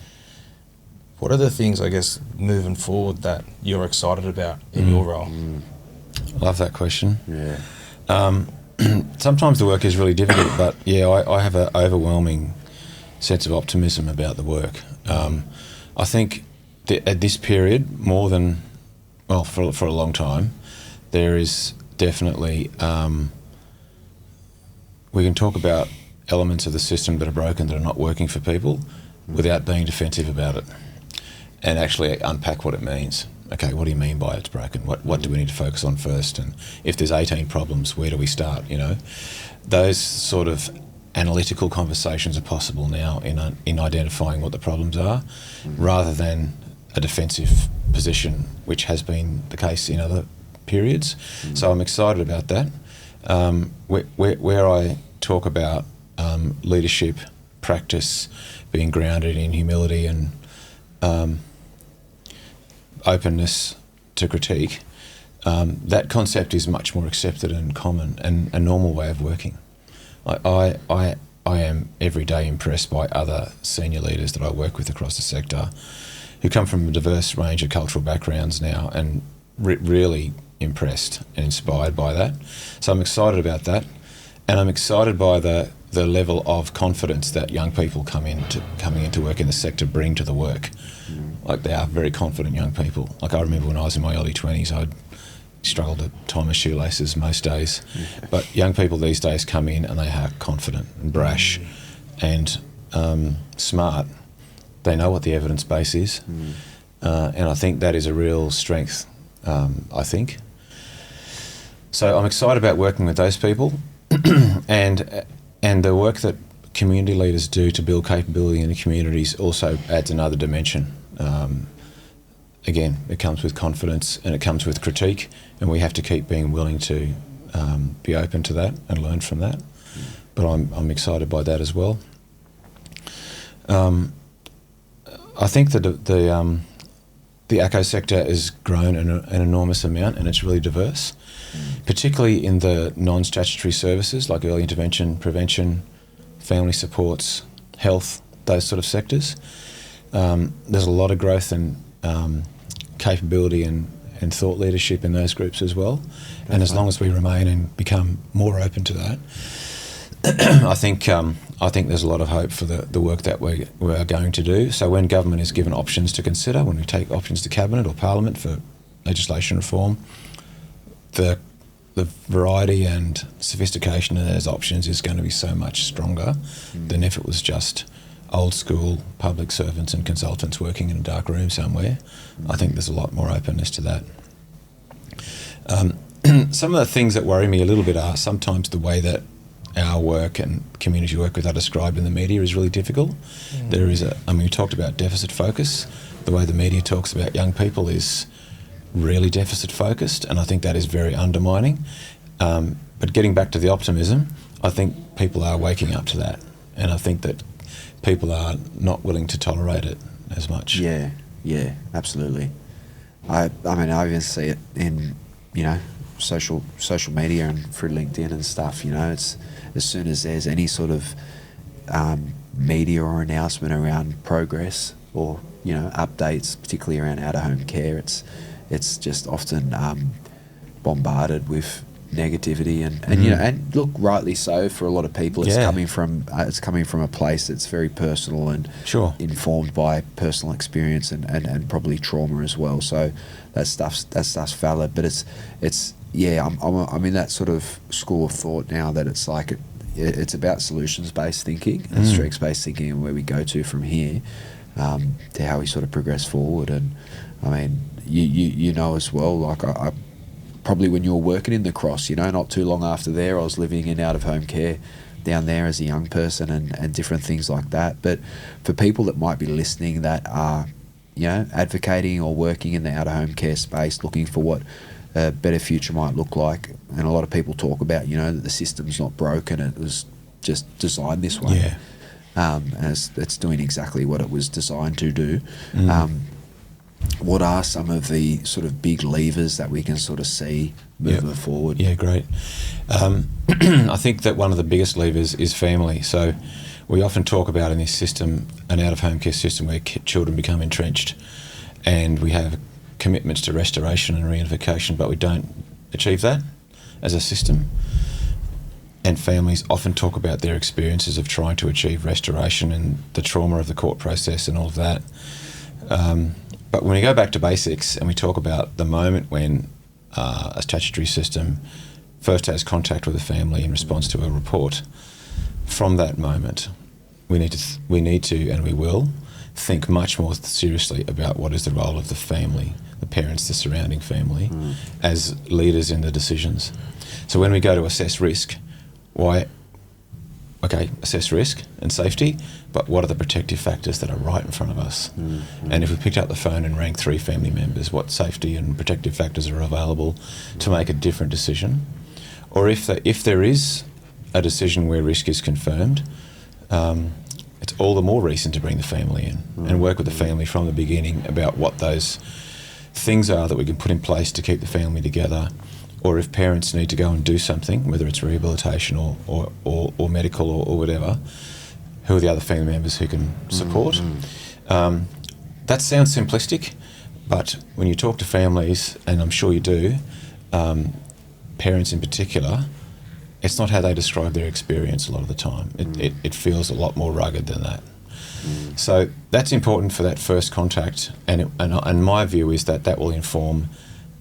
What are the things, I guess, moving forward that you're excited about in your role? I love that question. Yeah. Sometimes the work is really difficult, but yeah, I have an overwhelming sense of optimism about the work. I think that at this period, more than, well, for a long time, there is definitely, we can talk about elements of the system that are broken, that are not working for people, without being defensive about it, and actually unpack what it means. Okay, what do you mean by it's broken? What do we need to focus on first? And if there's 18 problems, where do we start? You know, those sort of analytical conversations are possible now in identifying what the problems are, rather than a defensive position, which has been the case in other periods. So I'm excited about that. Where I talk about leadership practice being grounded in humility and openness to critique, that concept is much more accepted and common and a normal way of working. I am every day impressed by other senior leaders that I work with across the sector who come from a diverse range of cultural backgrounds now, and really impressed and inspired by that. So I'm excited about that, and I'm excited by the level of confidence that young people coming into work in the sector bring to the work. Like, they are very confident young people. Like, I remember when I was in my early 20s, I'd struggle to tie my shoelaces most days. But young people these days come in and they are confident and brash and smart. They know what the evidence base is. And I think that is a real strength, I think. So I'm excited about working with those people and the work that community leaders do to build capability in the communities also adds another dimension. Again, it comes with confidence and it comes with critique, and we have to keep being willing to be open to that and learn from that. But I'm excited by that as well. I think that the ACO sector has grown an enormous amount, and it's really diverse, particularly in the non-statutory services like early intervention, prevention, family supports, health, those sort of sectors. There's a lot of growth and capability and thought leadership in those groups as well. And as long as we remain and become more open to that, I think there's a lot of hope for the work that we are going to do. So when government is given options to consider, when we take options to Cabinet or Parliament for legislation reform, the variety and sophistication of those options is going to be so much stronger than if it was just old school public servants and consultants working in a dark room somewhere. I think there's a lot more openness to that. Some of the things that worry me a little bit are sometimes the way that our work and community work with are described in the media is really difficult. There is we talked about deficit focus. The way the media talks about young people is really deficit focused, and I think that is very undermining. But getting back to the optimism, I think people are waking up to that, and I think that people are not willing to tolerate it as much. Yeah, absolutely. I mean, I even see it in, social media and through LinkedIn and stuff. It's as soon as there's any sort of media or announcement around progress or updates, particularly around out-of-home care, it's just often bombarded with negativity and look, rightly so for a lot of people. It's coming from a place that's very personal and informed by personal experience and probably trauma as well. So that stuff's valid, but I'm in that sort of school of thought now that it's like it's about solutions-based thinking and strengths-based thinking, and where we go to from here to how we sort of progress forward. And I mean, you know as well, like I probably when you were working in the Cross, not too long after there, I was living in out-of-home care down there as a young person and different things like that. But for people that might be listening that are, advocating or working in the out-of-home care space, looking for what a better future might look like, and a lot of people talk about, that the system's not broken, it was just designed this way. And it's doing exactly what it was designed to do. What are some of the sort of big levers that we can sort of see moving forward? Yeah, great. I think that one of the biggest levers is family. So We often talk about in this system an out-of-home care system where children become entrenched, and we have commitments to restoration and reunification, but we don't achieve that as a system. And families often talk about their experiences of trying to achieve restoration and the trauma of the court process and all of that. But when we go back to basics and we talk about the moment when a statutory system first has contact with a family in response to a report, from that moment, we need to, and we will, think much more seriously about what is the role of the family, the parents, the surrounding family, as leaders in the decisions. So when we go to assess risk, assess risk and safety, but what are the protective factors that are right in front of us? And if we picked up the phone and rang 3 family members, what safety and protective factors are available to make a different decision? Or if there is a decision where risk is confirmed, it's all the more reason to bring the family in and work with the family from the beginning about what those things are that we can put in place to keep the family together. Or if parents need to go and do something, whether it's rehabilitation or medical or whatever, who are the other family members who can support? That sounds simplistic, but when you talk to families, and I'm sure you do, parents in particular, it's not how they describe their experience a lot of the time. It feels a lot more rugged than that. So that's important for that first contact, and my view is that will inform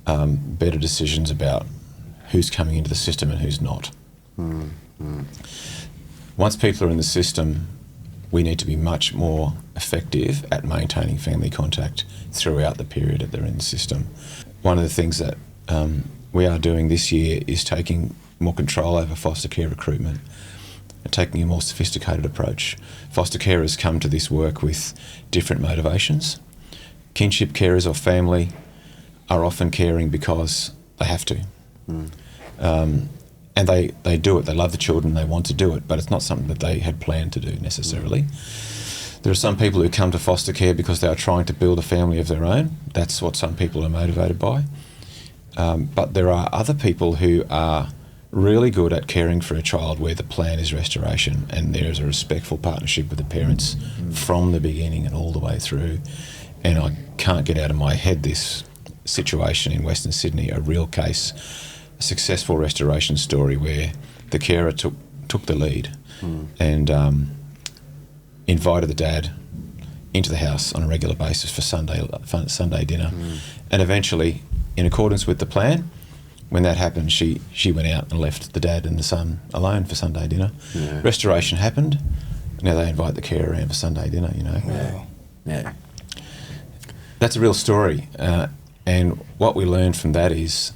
better decisions about who's coming into the system and who's not. Once people are in the system, we need to be much more effective at maintaining family contact throughout the period that they're in the system. One of the things that we are doing this year is taking more control over foster care recruitment and taking a more sophisticated approach. Foster carers come to this work with different motivations. Kinship carers or family are often caring because they have to. And they do it. They love the children, they want to do it, but it's not something that they had planned to do necessarily. There are some people who come to foster care because they are trying to build a family of their own. That's what some people are motivated by. But there are other people who are really good at caring for a child where the plan is restoration and there is a respectful partnership with the parents from the beginning and all the way through. And I can't get out of my head this situation in Western Sydney, a real case, a successful restoration story where the carer took the lead and invited the dad into the house on a regular basis for Sunday dinner. And eventually, in accordance with the plan, when that happened, she went out and left the dad and the son alone for Sunday dinner. Yeah. Restoration happened. Now they invite the carer around for Sunday dinner, you know. Wow. Yeah. That's a real story. And what we learned from that is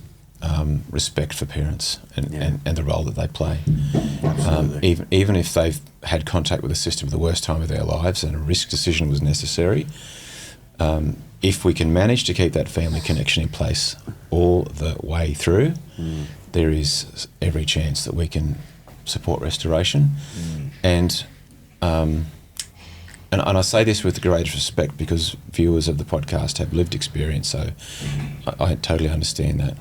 respect for parents and the role that they play. Even if they've had contact with the system at the worst time of their lives and a risk decision was necessary, if we can manage to keep that family connection in place all the way through, there is every chance that we can support restoration. And I say this with the greatest respect because viewers of the podcast have lived experience, so I totally understand that.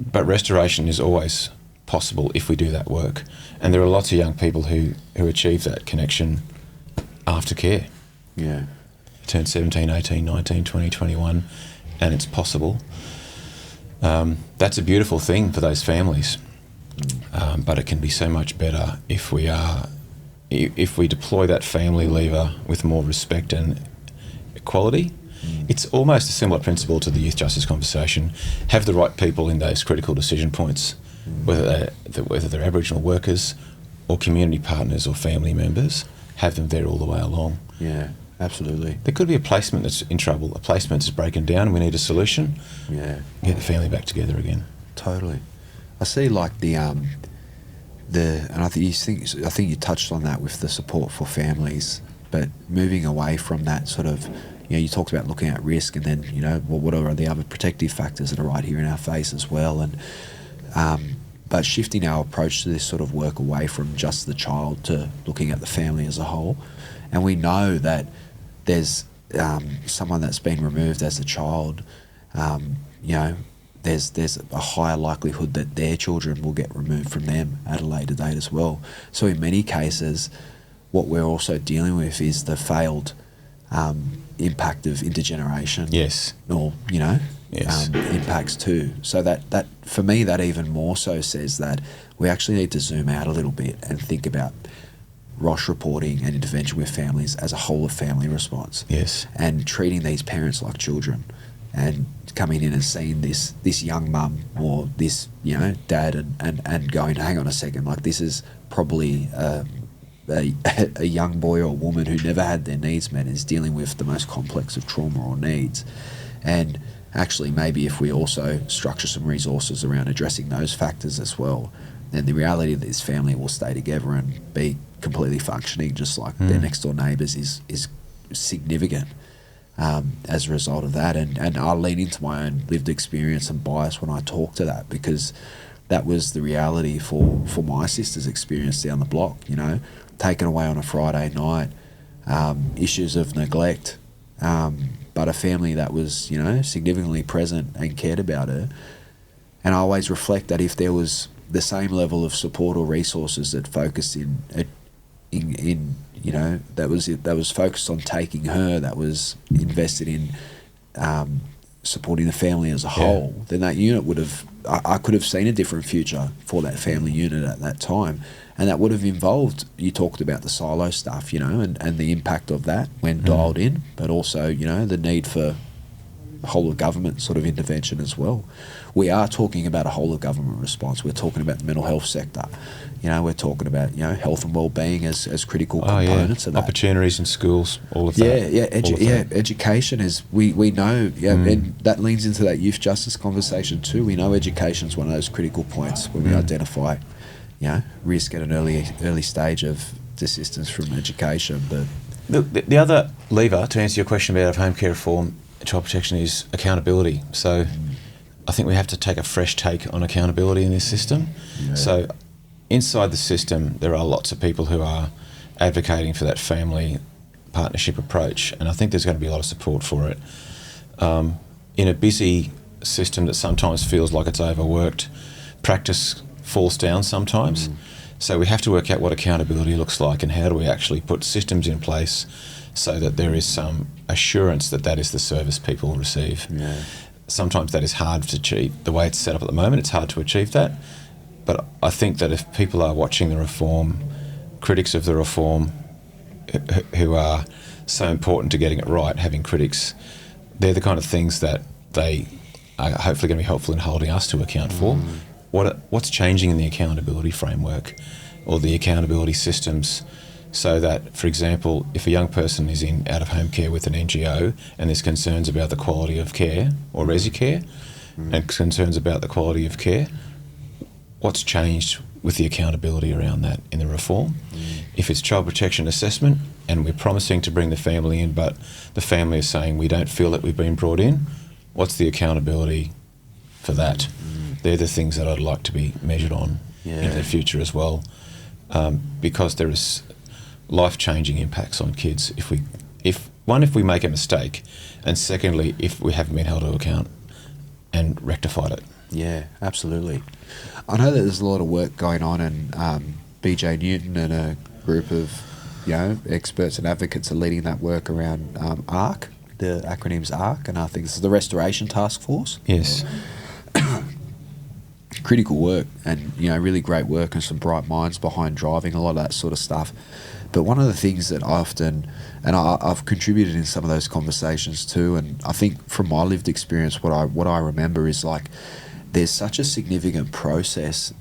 But restoration is always possible if we do that work. And there are lots of young people who achieve that connection after care. Yeah. Turn 17, 18, 19, 20, 21, and it's possible. That's a beautiful thing for those families. But it can be so much better if we deploy that family lever with more respect and equality. It's almost a similar principle to the youth justice conversation. Have the right people in those critical decision points, whether they're Aboriginal workers or community partners or family members, have them there all the way along. Yeah, absolutely. There could be a placement that's in trouble, a placement that's breaking down, we need a solution. Yeah. Get the family back together again. Totally. I see like and I think you touched on that with the support for families, but moving away from that sort of, you talked about looking at risk and then, what are the other protective factors that are right here in our face as well, and but shifting our approach to this sort of work away from just the child to looking at the family as a whole. And we know that there's someone that's been removed as a child, there's a higher likelihood that their children will get removed from them at a later date as well. So in many cases, what we're also dealing with is the failed impact of intergeneration. Yes. Or, Yes. impacts too. So that for me, that even more so says that we actually need to zoom out a little bit and think about ROSH reporting and intervention with families as a whole of family response. Yes. And treating these parents like children, and coming in and seeing this young mum or this dad and going, hang on a second, like this is probably a young boy or woman who never had their needs met, is dealing with the most complex of trauma or needs. And actually, maybe if we also structure some resources around addressing those factors as well, then the reality that this family will stay together and be completely functioning just like their next door neighbours is significant as a result of that. And I'll lean into my own lived experience and bias when I talk to that, because that was the reality for my sister's experience down the block, taken away on a Friday night, issues of neglect, but a family that was, significantly present and cared about her. And I always reflect that if there was the same level of support or resources that focused that was focused on taking her, that was invested in supporting the family as a whole, then that unit would have, I could have seen a different future for that family unit at that time. And that would have involved, you talked about the silo stuff, and the impact of that when dialed in, but also, the need for whole of government sort of intervention as well. We are talking about a whole of government response. We're talking about the mental health sector. We're talking about, health and well-being as critical components of that. Opportunities in schools, all of that. Education is, we know, and that leans into that youth justice conversation too. We know education is one of those critical points when we identify, risk at an early stage of desistance from education. But the other lever, to answer your question about home care reform, child protection, is accountability. So I think we have to take a fresh take on accountability in this system. Yeah. So inside the system, there are lots of people who are advocating for that family partnership approach, and I think there's going to be a lot of support for it. In a busy system that sometimes feels like it's overworked, practice falls down sometimes. So we have to work out what accountability looks like and how do we actually put systems in place so that there is some assurance that that is the service people receive. Yeah. Sometimes that is hard to achieve. The way it's set up at the moment, it's hard to achieve that. But I think that if people are watching the reform, critics of the reform who are so important to getting it right, having critics, they're the kind of things that they are hopefully going to be helpful in holding us to account for. What's changing in the accountability framework or the accountability systems so that, for example, if a young person is in out-of-home care with an NGO and there's concerns about the quality of care or resi care and concerns about the quality of care, what's changed with the accountability around that in the reform? If it's child protection assessment and we're promising to bring the family in but the family is saying we don't feel that we've been brought in, what's the accountability for that? They're the things that I'd like to be measured on in the future as well, because there is life-changing impacts on kids if we make a mistake, and secondly, if we haven't been held to account and rectified it. Yeah, absolutely. I know that there's a lot of work going on, and BJ Newton and a group of experts and advocates are leading that work around ARC. The acronym's ARC, and I think this is the Restoration Task Force. Yes. Critical work, and really great work, and some bright minds behind driving a lot of that sort of stuff. But one of the things that I often, and I've contributed in some of those conversations too, and I think from my lived experience, what I remember is like there's such a significant process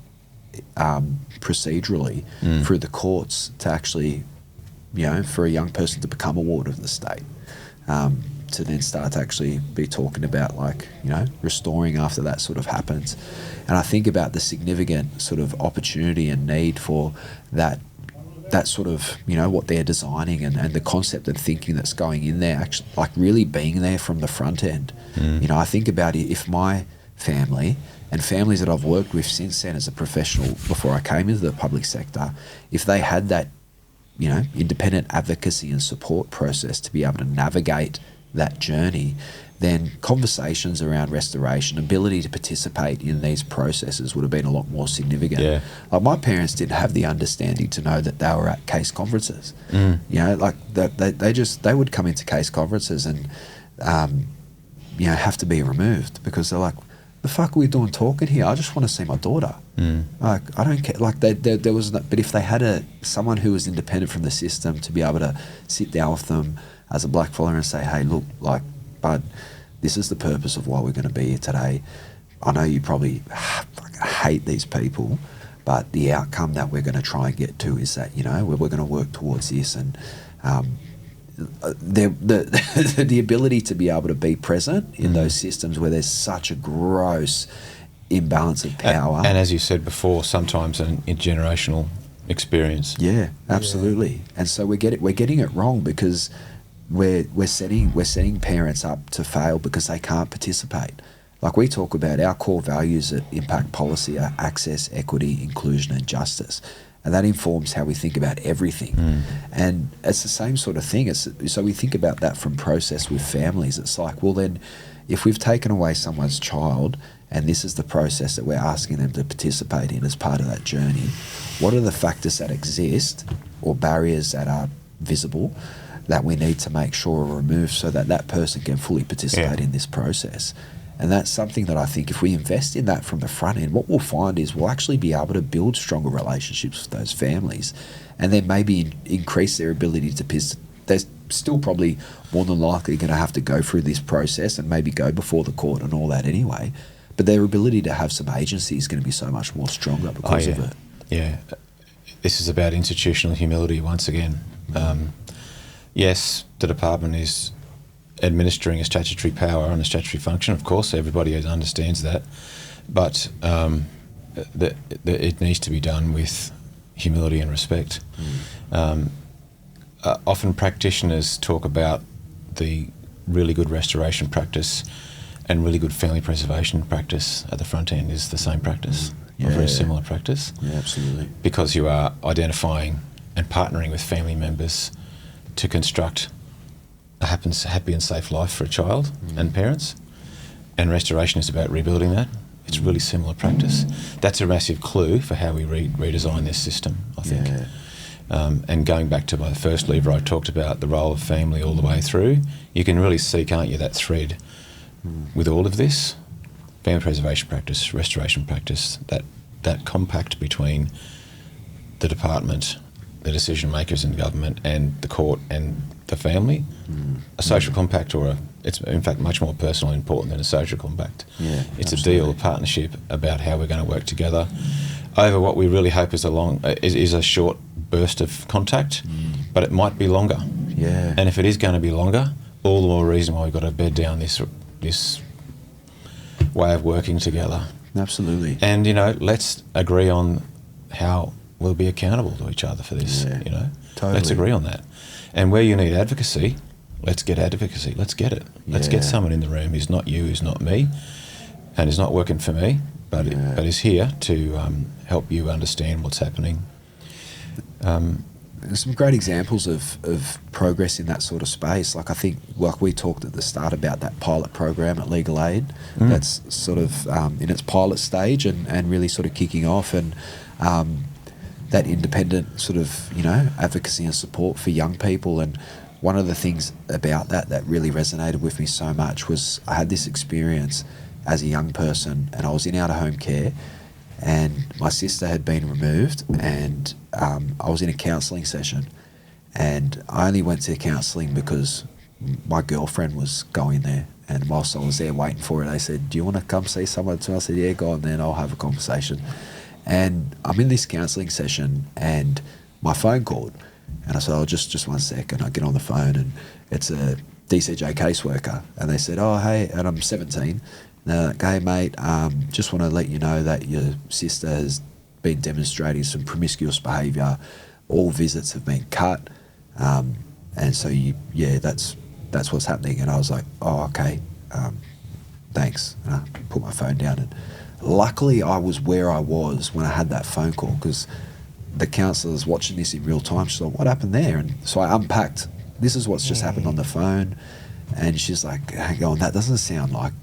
procedurally through the courts to actually, for a young person to become a ward of the state. To then start to actually be talking about restoring after that sort of happens. And I think about the significant sort of opportunity and need for that sort of, what they're designing and the concept and thinking that's going in there, actually, really being there from the front end. I think about it, if my family and families that I've worked with since then as a professional before I came into the public sector, if they had that, independent advocacy and support process to be able to navigate that journey, then conversations around restoration, ability to participate in these processes would have been a lot more significant. Yeah. Like my parents didn't have the understanding to know that they were at case conferences. You know, like they would come into case conferences and you know, have to be removed because they're like, the fuck are we doing talking here? I just want to see my daughter. Like I don't care. Like there was no, but if they had someone who was independent from the system to be able to sit down with them as a black fella and say, hey, look, like, bud, this is the purpose of why we're going to be here today. I know you probably fucking hate these people, but the outcome that we're going to try and get to is that, you know, we're going to work towards this. And the ability to be able to be present in those systems where there's such a gross imbalance of power. And as you said before, sometimes an intergenerational experience. Yeah, absolutely. Yeah. And so we're getting it wrong because we're setting parents up to fail because they can't participate. Like we talk about, our core values at Impact Policy are access, equity, inclusion and justice. And that informs how we think about everything. And it's the same sort of thing. So we think about that from process with families. It's like, well then, if we've taken away someone's child and this is the process that we're asking them to participate in as part of that journey, what are the factors that exist or barriers that are visible that we need to make sure are removed so that that person can fully participate in this process? And that's something that I think if we invest in that from the front end, what we'll find is we'll actually be able to build stronger relationships with those families and then maybe increase their ability to they're still probably more than likely going to have to go through this process and maybe go before the court and all that anyway. But their ability to have some agency is going to be so much more stronger because of it. Yeah. This is about institutional humility once again. Yes, the department is administering a statutory power and a statutory function, of course, everybody understands that, but it needs to be done with humility and respect. Often practitioners talk about the really good restoration practice and really good family preservation practice at the front end is the same practice, a very similar practice. Yeah, absolutely. Because you are identifying and partnering with family members to construct a happy and safe life for a child and parents, and restoration is about rebuilding that. It's really similar practice. That's a massive clue for how we redesign this system, I think. And going back to my first lever, I talked about the role of family all the way through. You can really see, can't you, that thread with all of this? Family preservation practice, restoration practice, that compact between the department, the decision makers in government and the court and the family, a social compact, it's in fact much more personal and important than a social compact. It's absolutely. A deal, a partnership about how we're going to work together over what we really hope is a short burst of contact, but it might be longer. And if it is going to be longer, all the more reason why we've got to bed down this way of working together. Absolutely. And, you know, let's agree on how we'll be accountable to each other for this, you know. Totally. Let's agree on that. And where you need advocacy, let's get advocacy. Let's get it. Let's get someone in the room who's not you, who's not me, and is not working for me, but is here to help you understand what's happening. There's some great examples of progress in that sort of space. Like I think, like we talked at the start about that pilot program at Legal Aid, that's sort of in its pilot stage and really sort of kicking off, and that independent sort of, you know, advocacy and support for young people. And one of the things about that really resonated with me so much was I had this experience as a young person and I was in out-of-home care and my sister had been removed and I was in a counselling session and I only went to counselling because my girlfriend was going there, and whilst I was there waiting for her, they said, do you want to come see someone? So I said, yeah, go on then, I'll have a conversation. And I'm in this counselling session and my phone called and I said, oh, just 1 second. I get on the phone and it's a DCJ caseworker and they said, oh, hey, and I'm 17. And they're like, hey, mate, just want to let you know that your sister has been demonstrating some promiscuous behaviour. All visits have been cut. And so, that's what's happening. And I was like, oh, okay, thanks. And I put my phone down and luckily, I was where I was when I had that phone call because the counsellor's watching this in real time. She's like, what happened there? And so I unpacked, this is what's just happened on the phone. And she's like, hang on, that doesn't sound like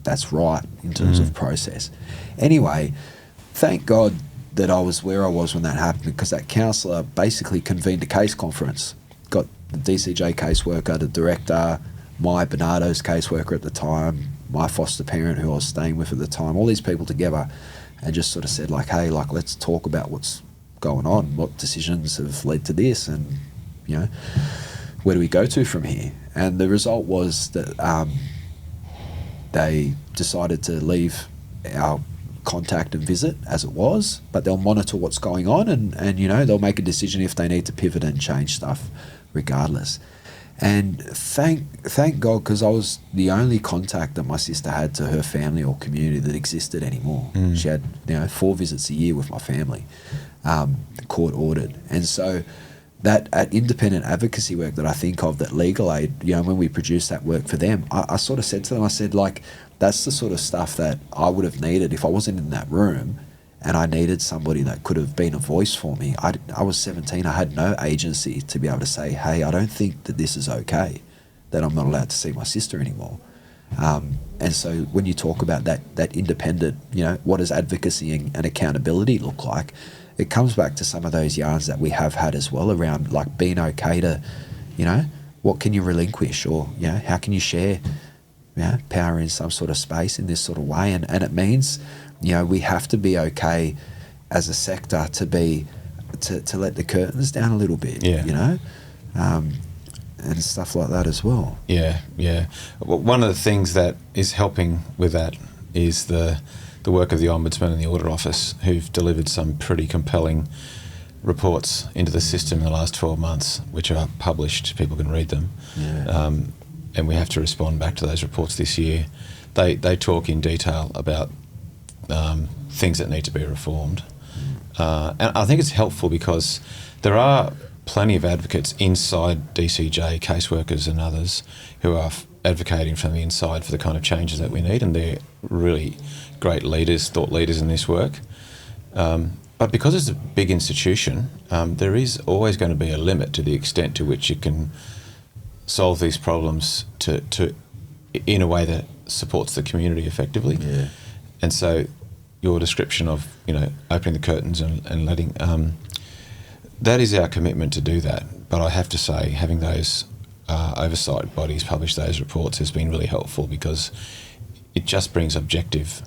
that's right in terms of process. Anyway, thank God that I was where I was when that happened, because that counsellor basically convened a case conference, got the DCJ caseworker, the director, my Bernardo's caseworker at the time, my foster parent who I was staying with at the time, all these people together, and just sort of said like, hey, like, let's talk about what's going on, what decisions have led to this, and, you know, where do we go to from here? And the result was that they decided to leave our contact and visit as it was, but they'll monitor what's going on, and you know, they'll make a decision if they need to pivot and change stuff regardless. And thank God, because I was the only contact that my sister had to her family or community that existed anymore. She had, you know, 4 visits a year with my family, court ordered. And so that independent advocacy work that I think of, that legal aid, you know, when we produced that work for them, I sort of said to them, I said, like, that's the sort of stuff that I would have needed if I wasn't in that room, and I needed somebody that could have been a voice for me. I was 17, I had no agency to be able to say, hey, I don't think that this is okay, that I'm not allowed to see my sister anymore. And so when you talk about that independent, you know, what does advocacy and accountability look like, it comes back to some of those yarns that we have had as well around, like, being okay to, you know, what can you relinquish, or, you know, how can you share, you know, power in some sort of space in this sort of way. And it means, you know, we have to be okay as a sector to let the curtains down a little bit, you know, and stuff like that as well. Yeah. Well, one of the things that is helping with that is the work of the Ombudsman and the Audit Office, who've delivered some pretty compelling reports into the system in the last 12 months, which are published. People can read them. Yeah. And we have to respond back to those reports this year. They talk in detail about things that need to be reformed. And I think it's helpful because there are plenty of advocates inside DCJ, caseworkers and others, who are advocating from the inside for the kind of changes that we need, and they're really great leaders, thought leaders in this work. But because it's a big institution, there is always going to be a limit to the extent to which it can solve these problems to in a way that supports the community effectively. Yeah. And so your description of, you know, opening the curtains and letting, that is our commitment to do that. But I have to say, having those oversight bodies publish those reports has been really helpful, because it just brings an objective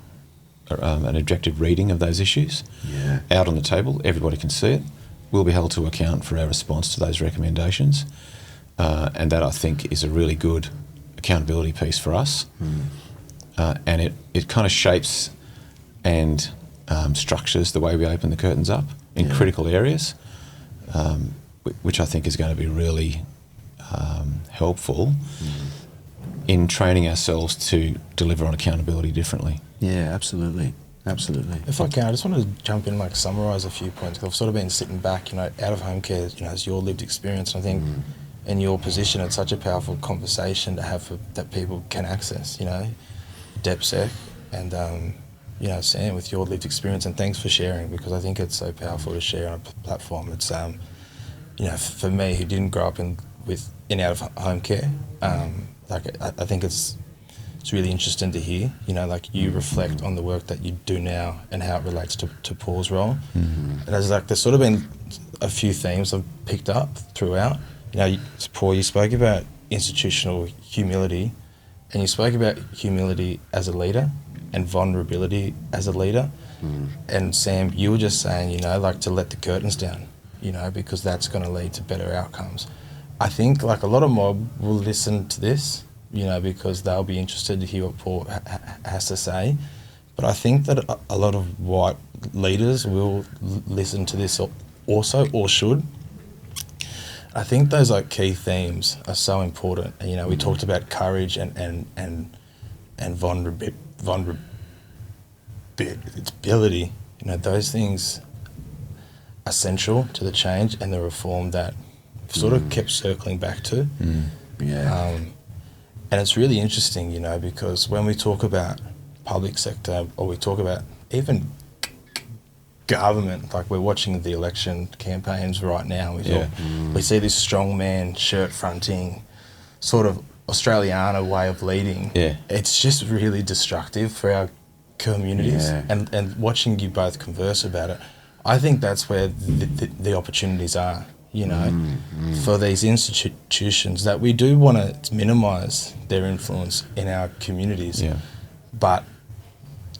reading of those issues out on the table. Everybody can see it. We'll be held to account for our response to those recommendations. And that, I think, is a really good accountability piece for us. And it kind of shapes and structures the way we open the curtains up in critical areas, which I think is going to be really helpful in training ourselves to deliver on accountability differently. Yeah, absolutely. If I can, I just want to jump in and like summarise a few points, because I've sort of been sitting back, you know, out of home care, you know, as your lived experience, and I think in your position it's such a powerful conversation to have that people can access, you know, DepSec and you know, Sam, with your lived experience, and thanks for sharing, because I think it's so powerful to share on a platform. It's you know, for me, who didn't grow up in out of home care, like I think it's really interesting to hear, you know, like you reflect on the work that you do now and how it relates to Paul's role. And there's sort of been a few themes I've picked up throughout. You know, Paul, you spoke about institutional humility, and you spoke about humility as a leader and vulnerability as a leader. And Sam, you were just saying, you know, like to let the curtains down, you know, because that's going to lead to better outcomes. I think like a lot of mob will listen to this, you know, because they'll be interested to hear what Paul has to say. But I think that a lot of white leaders will listen to this also, or should. I think those like key themes are so important. And, you know, we talked about courage and vulnerability. You know, those things are essential to the change and the reform that we've sort of kept circling back to. And it's really interesting, you know, because when we talk about public sector, or we talk about even government, like we're watching the election campaigns right now, we see this strong man, shirt fronting, sort of Australiana way of leading, it's just really destructive for our communities. Yeah. And watching you both converse about it, I think that's where the opportunities are, you know, for these institutions that we do want to minimise their influence in our communities. Yeah. But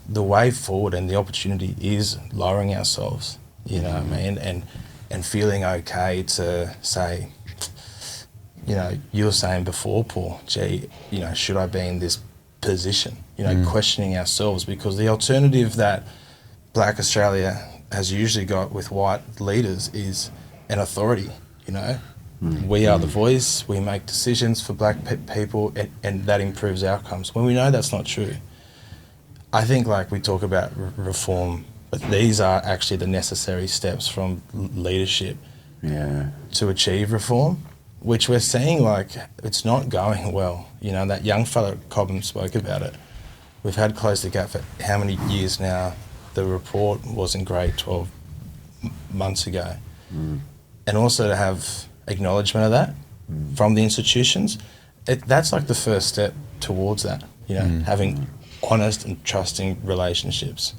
the way forward and the opportunity is lowering ourselves, you know what I mean, and feeling okay to say, you know, you were saying before, Paul, gee, you know, should I be in this position? You know, questioning ourselves, because the alternative that Black Australia has usually got with white leaders is an authority, you know. We are the voice, we make decisions for black people, and that improves outcomes. When we know that's not true, I think, like, we talk about reform, but these are actually the necessary steps from leadership to achieve reform, which we're seeing, like, it's not going well. You know, that young fella, Cobham, spoke about it. We've had Close the Gap for how many years now? The report wasn't great 12 months ago. And also to have acknowledgement of that from the institutions, that's like the first step towards that, you know, having honest and trusting relationships,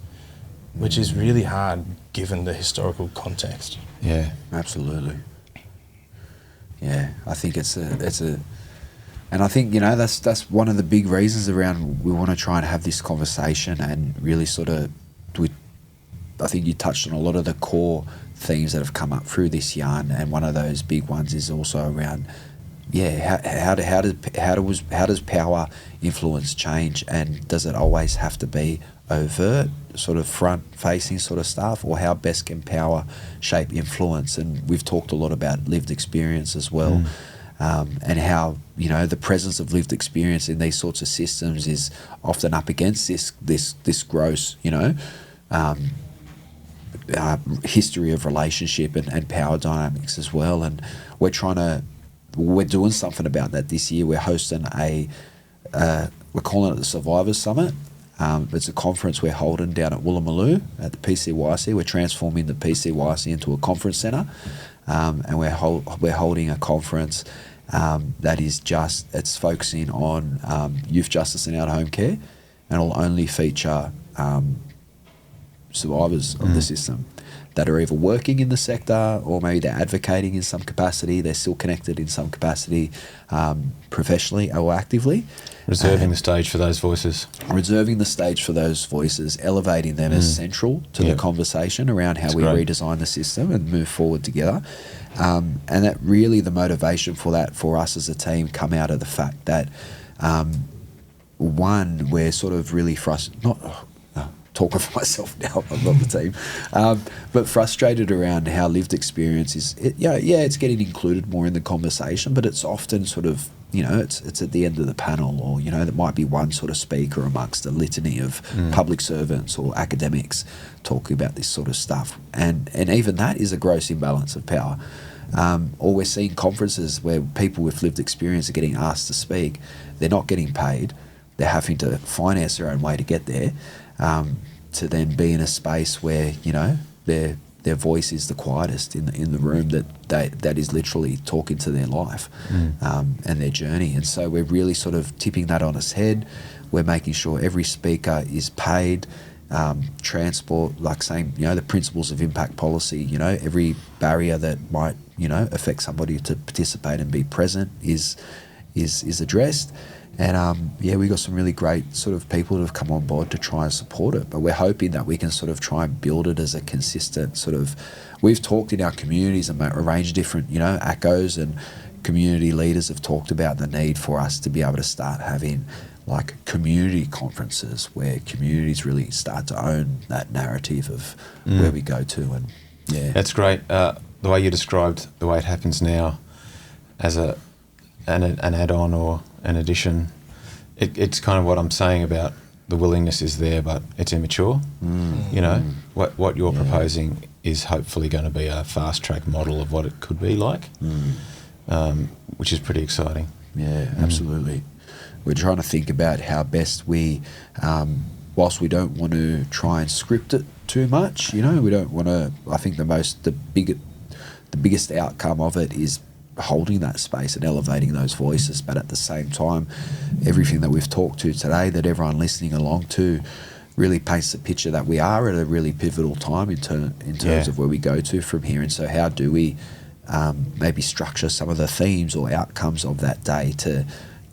which is really hard given the historical context. Yeah, absolutely. Yeah, I think it's a, and I think, you know, that's one of the big reasons around we want to try and have this conversation and really sort of, I think you touched on a lot of the core themes that have come up through this yarn, and one of those big ones is also around, how does power influence change, and does it always have to be overt, sort of front-facing sort of stuff, or how best can power shape influence? And we've talked a lot about lived experience as well, and how, you know, the presence of lived experience in these sorts of systems is often up against this gross, you know, history of relationship and power dynamics as well. And we're doing something about that this year. We're hosting we're calling it the Survivors Summit. It's a conference we're holding down at Woolloomooloo at the PCYC. We're transforming the PCYC into a conference centre, and we're holding a conference that is it's focusing on youth justice and out-of-home care, and it'll only feature survivors of the system that are either working in the sector, or maybe they're advocating in some capacity, they're still connected in some capacity, professionally or actively. Reserving the stage for those voices. Reserving the stage for those voices, elevating them as central to the conversation around how we redesign the system and move forward together. And that really, the motivation for that for us as a team come out of the fact that, one, we're sort of really talking for myself now, I'm not the team, but frustrated around how lived experience is, it's getting included more in the conversation, but it's often sort of, you know, it's at the end of the panel, or, you know, there might be one sort of speaker amongst a litany of public servants or academics talking about this sort of stuff. And even that is a gross imbalance of power. Or we're seeing conferences where people with lived experience are getting asked to speak, they're not getting paid, they're having to finance their own way to get there, to then be in a space where, you know, their voice is the quietest in the room, that is literally talking to their life and their journey. And so we're really sort of tipping that on its head. We're making sure every speaker is paid, transport, like saying, you know, the principles of impact policy, you know, every barrier that might, you know, affect somebody to participate and be present is addressed. And we got some really great sort of people that have come on board to try and support it. But we're hoping that we can sort of try and build it as a consistent sort of. We've talked in our communities and a range of different, you know, ACOs and community leaders have talked about the need for us to be able to start having like community conferences where communities really start to own that narrative of where we go to. And that's great. The way you described the way it happens now, as an add-on or an addition, it's kind of what I'm saying about the willingness is there, but it's immature. You know, what you're proposing is hopefully going to be a fast-track model of what it could be like, which is pretty exciting. Yeah, absolutely. We're trying to think about how best we, whilst we don't want to try and script it too much, you know, we don't want to. I think the biggest outcome of it is holding that space and elevating those voices. But at the same time, everything that we've talked to today, that everyone listening along to, really paints the picture that we are at a really pivotal time in terms of where we go to from here. And so how do we maybe structure some of the themes or outcomes of that day to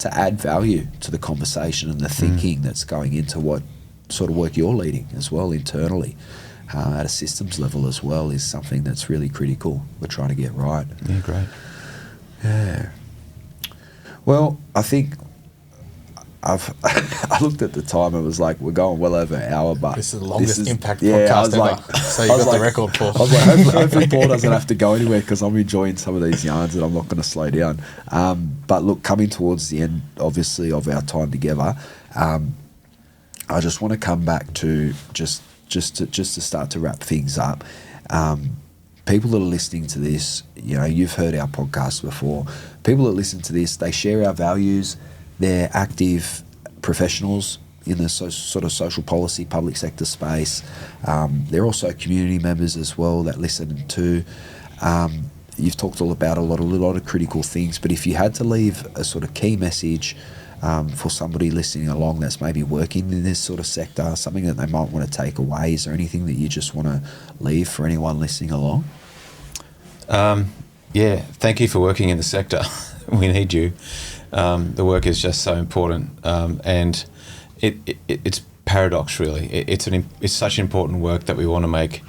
add value to the conversation and the thinking that's going into what sort of work you're leading as well internally, at a systems level as well, is something that's really critical. We're trying to get right. Yeah, great. Yeah. Well, I think I looked at the time and was like, we're going well over an hour, but this is the longest impact podcast ever. So you got the record, Paul. I was like, hopefully Paul doesn't have to go anywhere, because I'm enjoying some of these yarns and I'm not going to slow down. But look, coming towards the end, obviously, of our time together, I just want to come back to just to start to wrap things up. People that are listening to this, you know, you've heard our podcast before. People that listen to this, they share our values. They're active professionals in the sort of social policy, public sector space. They're also community members as well that listen to. You've talked all about a lot of critical things, but if you had to leave a sort of key message for somebody listening along that's maybe working in this sort of sector, something that they might want to take away, is there anything that you just want to leave for anyone listening along? Yeah, thank you for working in the sector. We need you. The work is just so important, and it's paradox, really. It's such important work that we want to make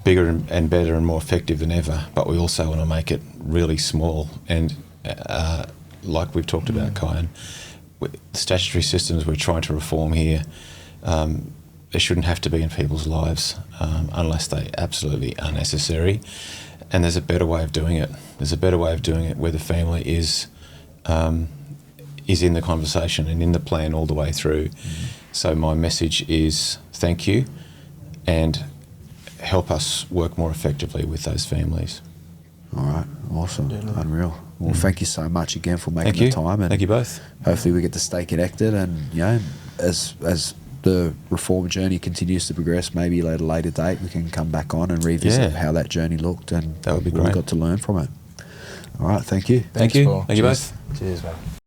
bigger and better and more effective than ever, but we also want to make it really small. And like we've talked about, Kuyan, the statutory systems we're trying to reform here, they shouldn't have to be in people's lives unless they absolutely are necessary. And there's a better way of doing it. There's a better way of doing it where the family is in the conversation and in the plan all the way through. So my message is thank you, and help us work more effectively with those families. All right, awesome, unreal. Well, thank you so much again for making the time. And thank you both. Hopefully we get to stay connected, and you know, as the reform journey continues to progress, maybe at a later date we can come back on and revisit how that journey looked and that would be what great. we got to learn from it. All right, thank you. Thank you. Paul. Thank you both. Cheers, mate.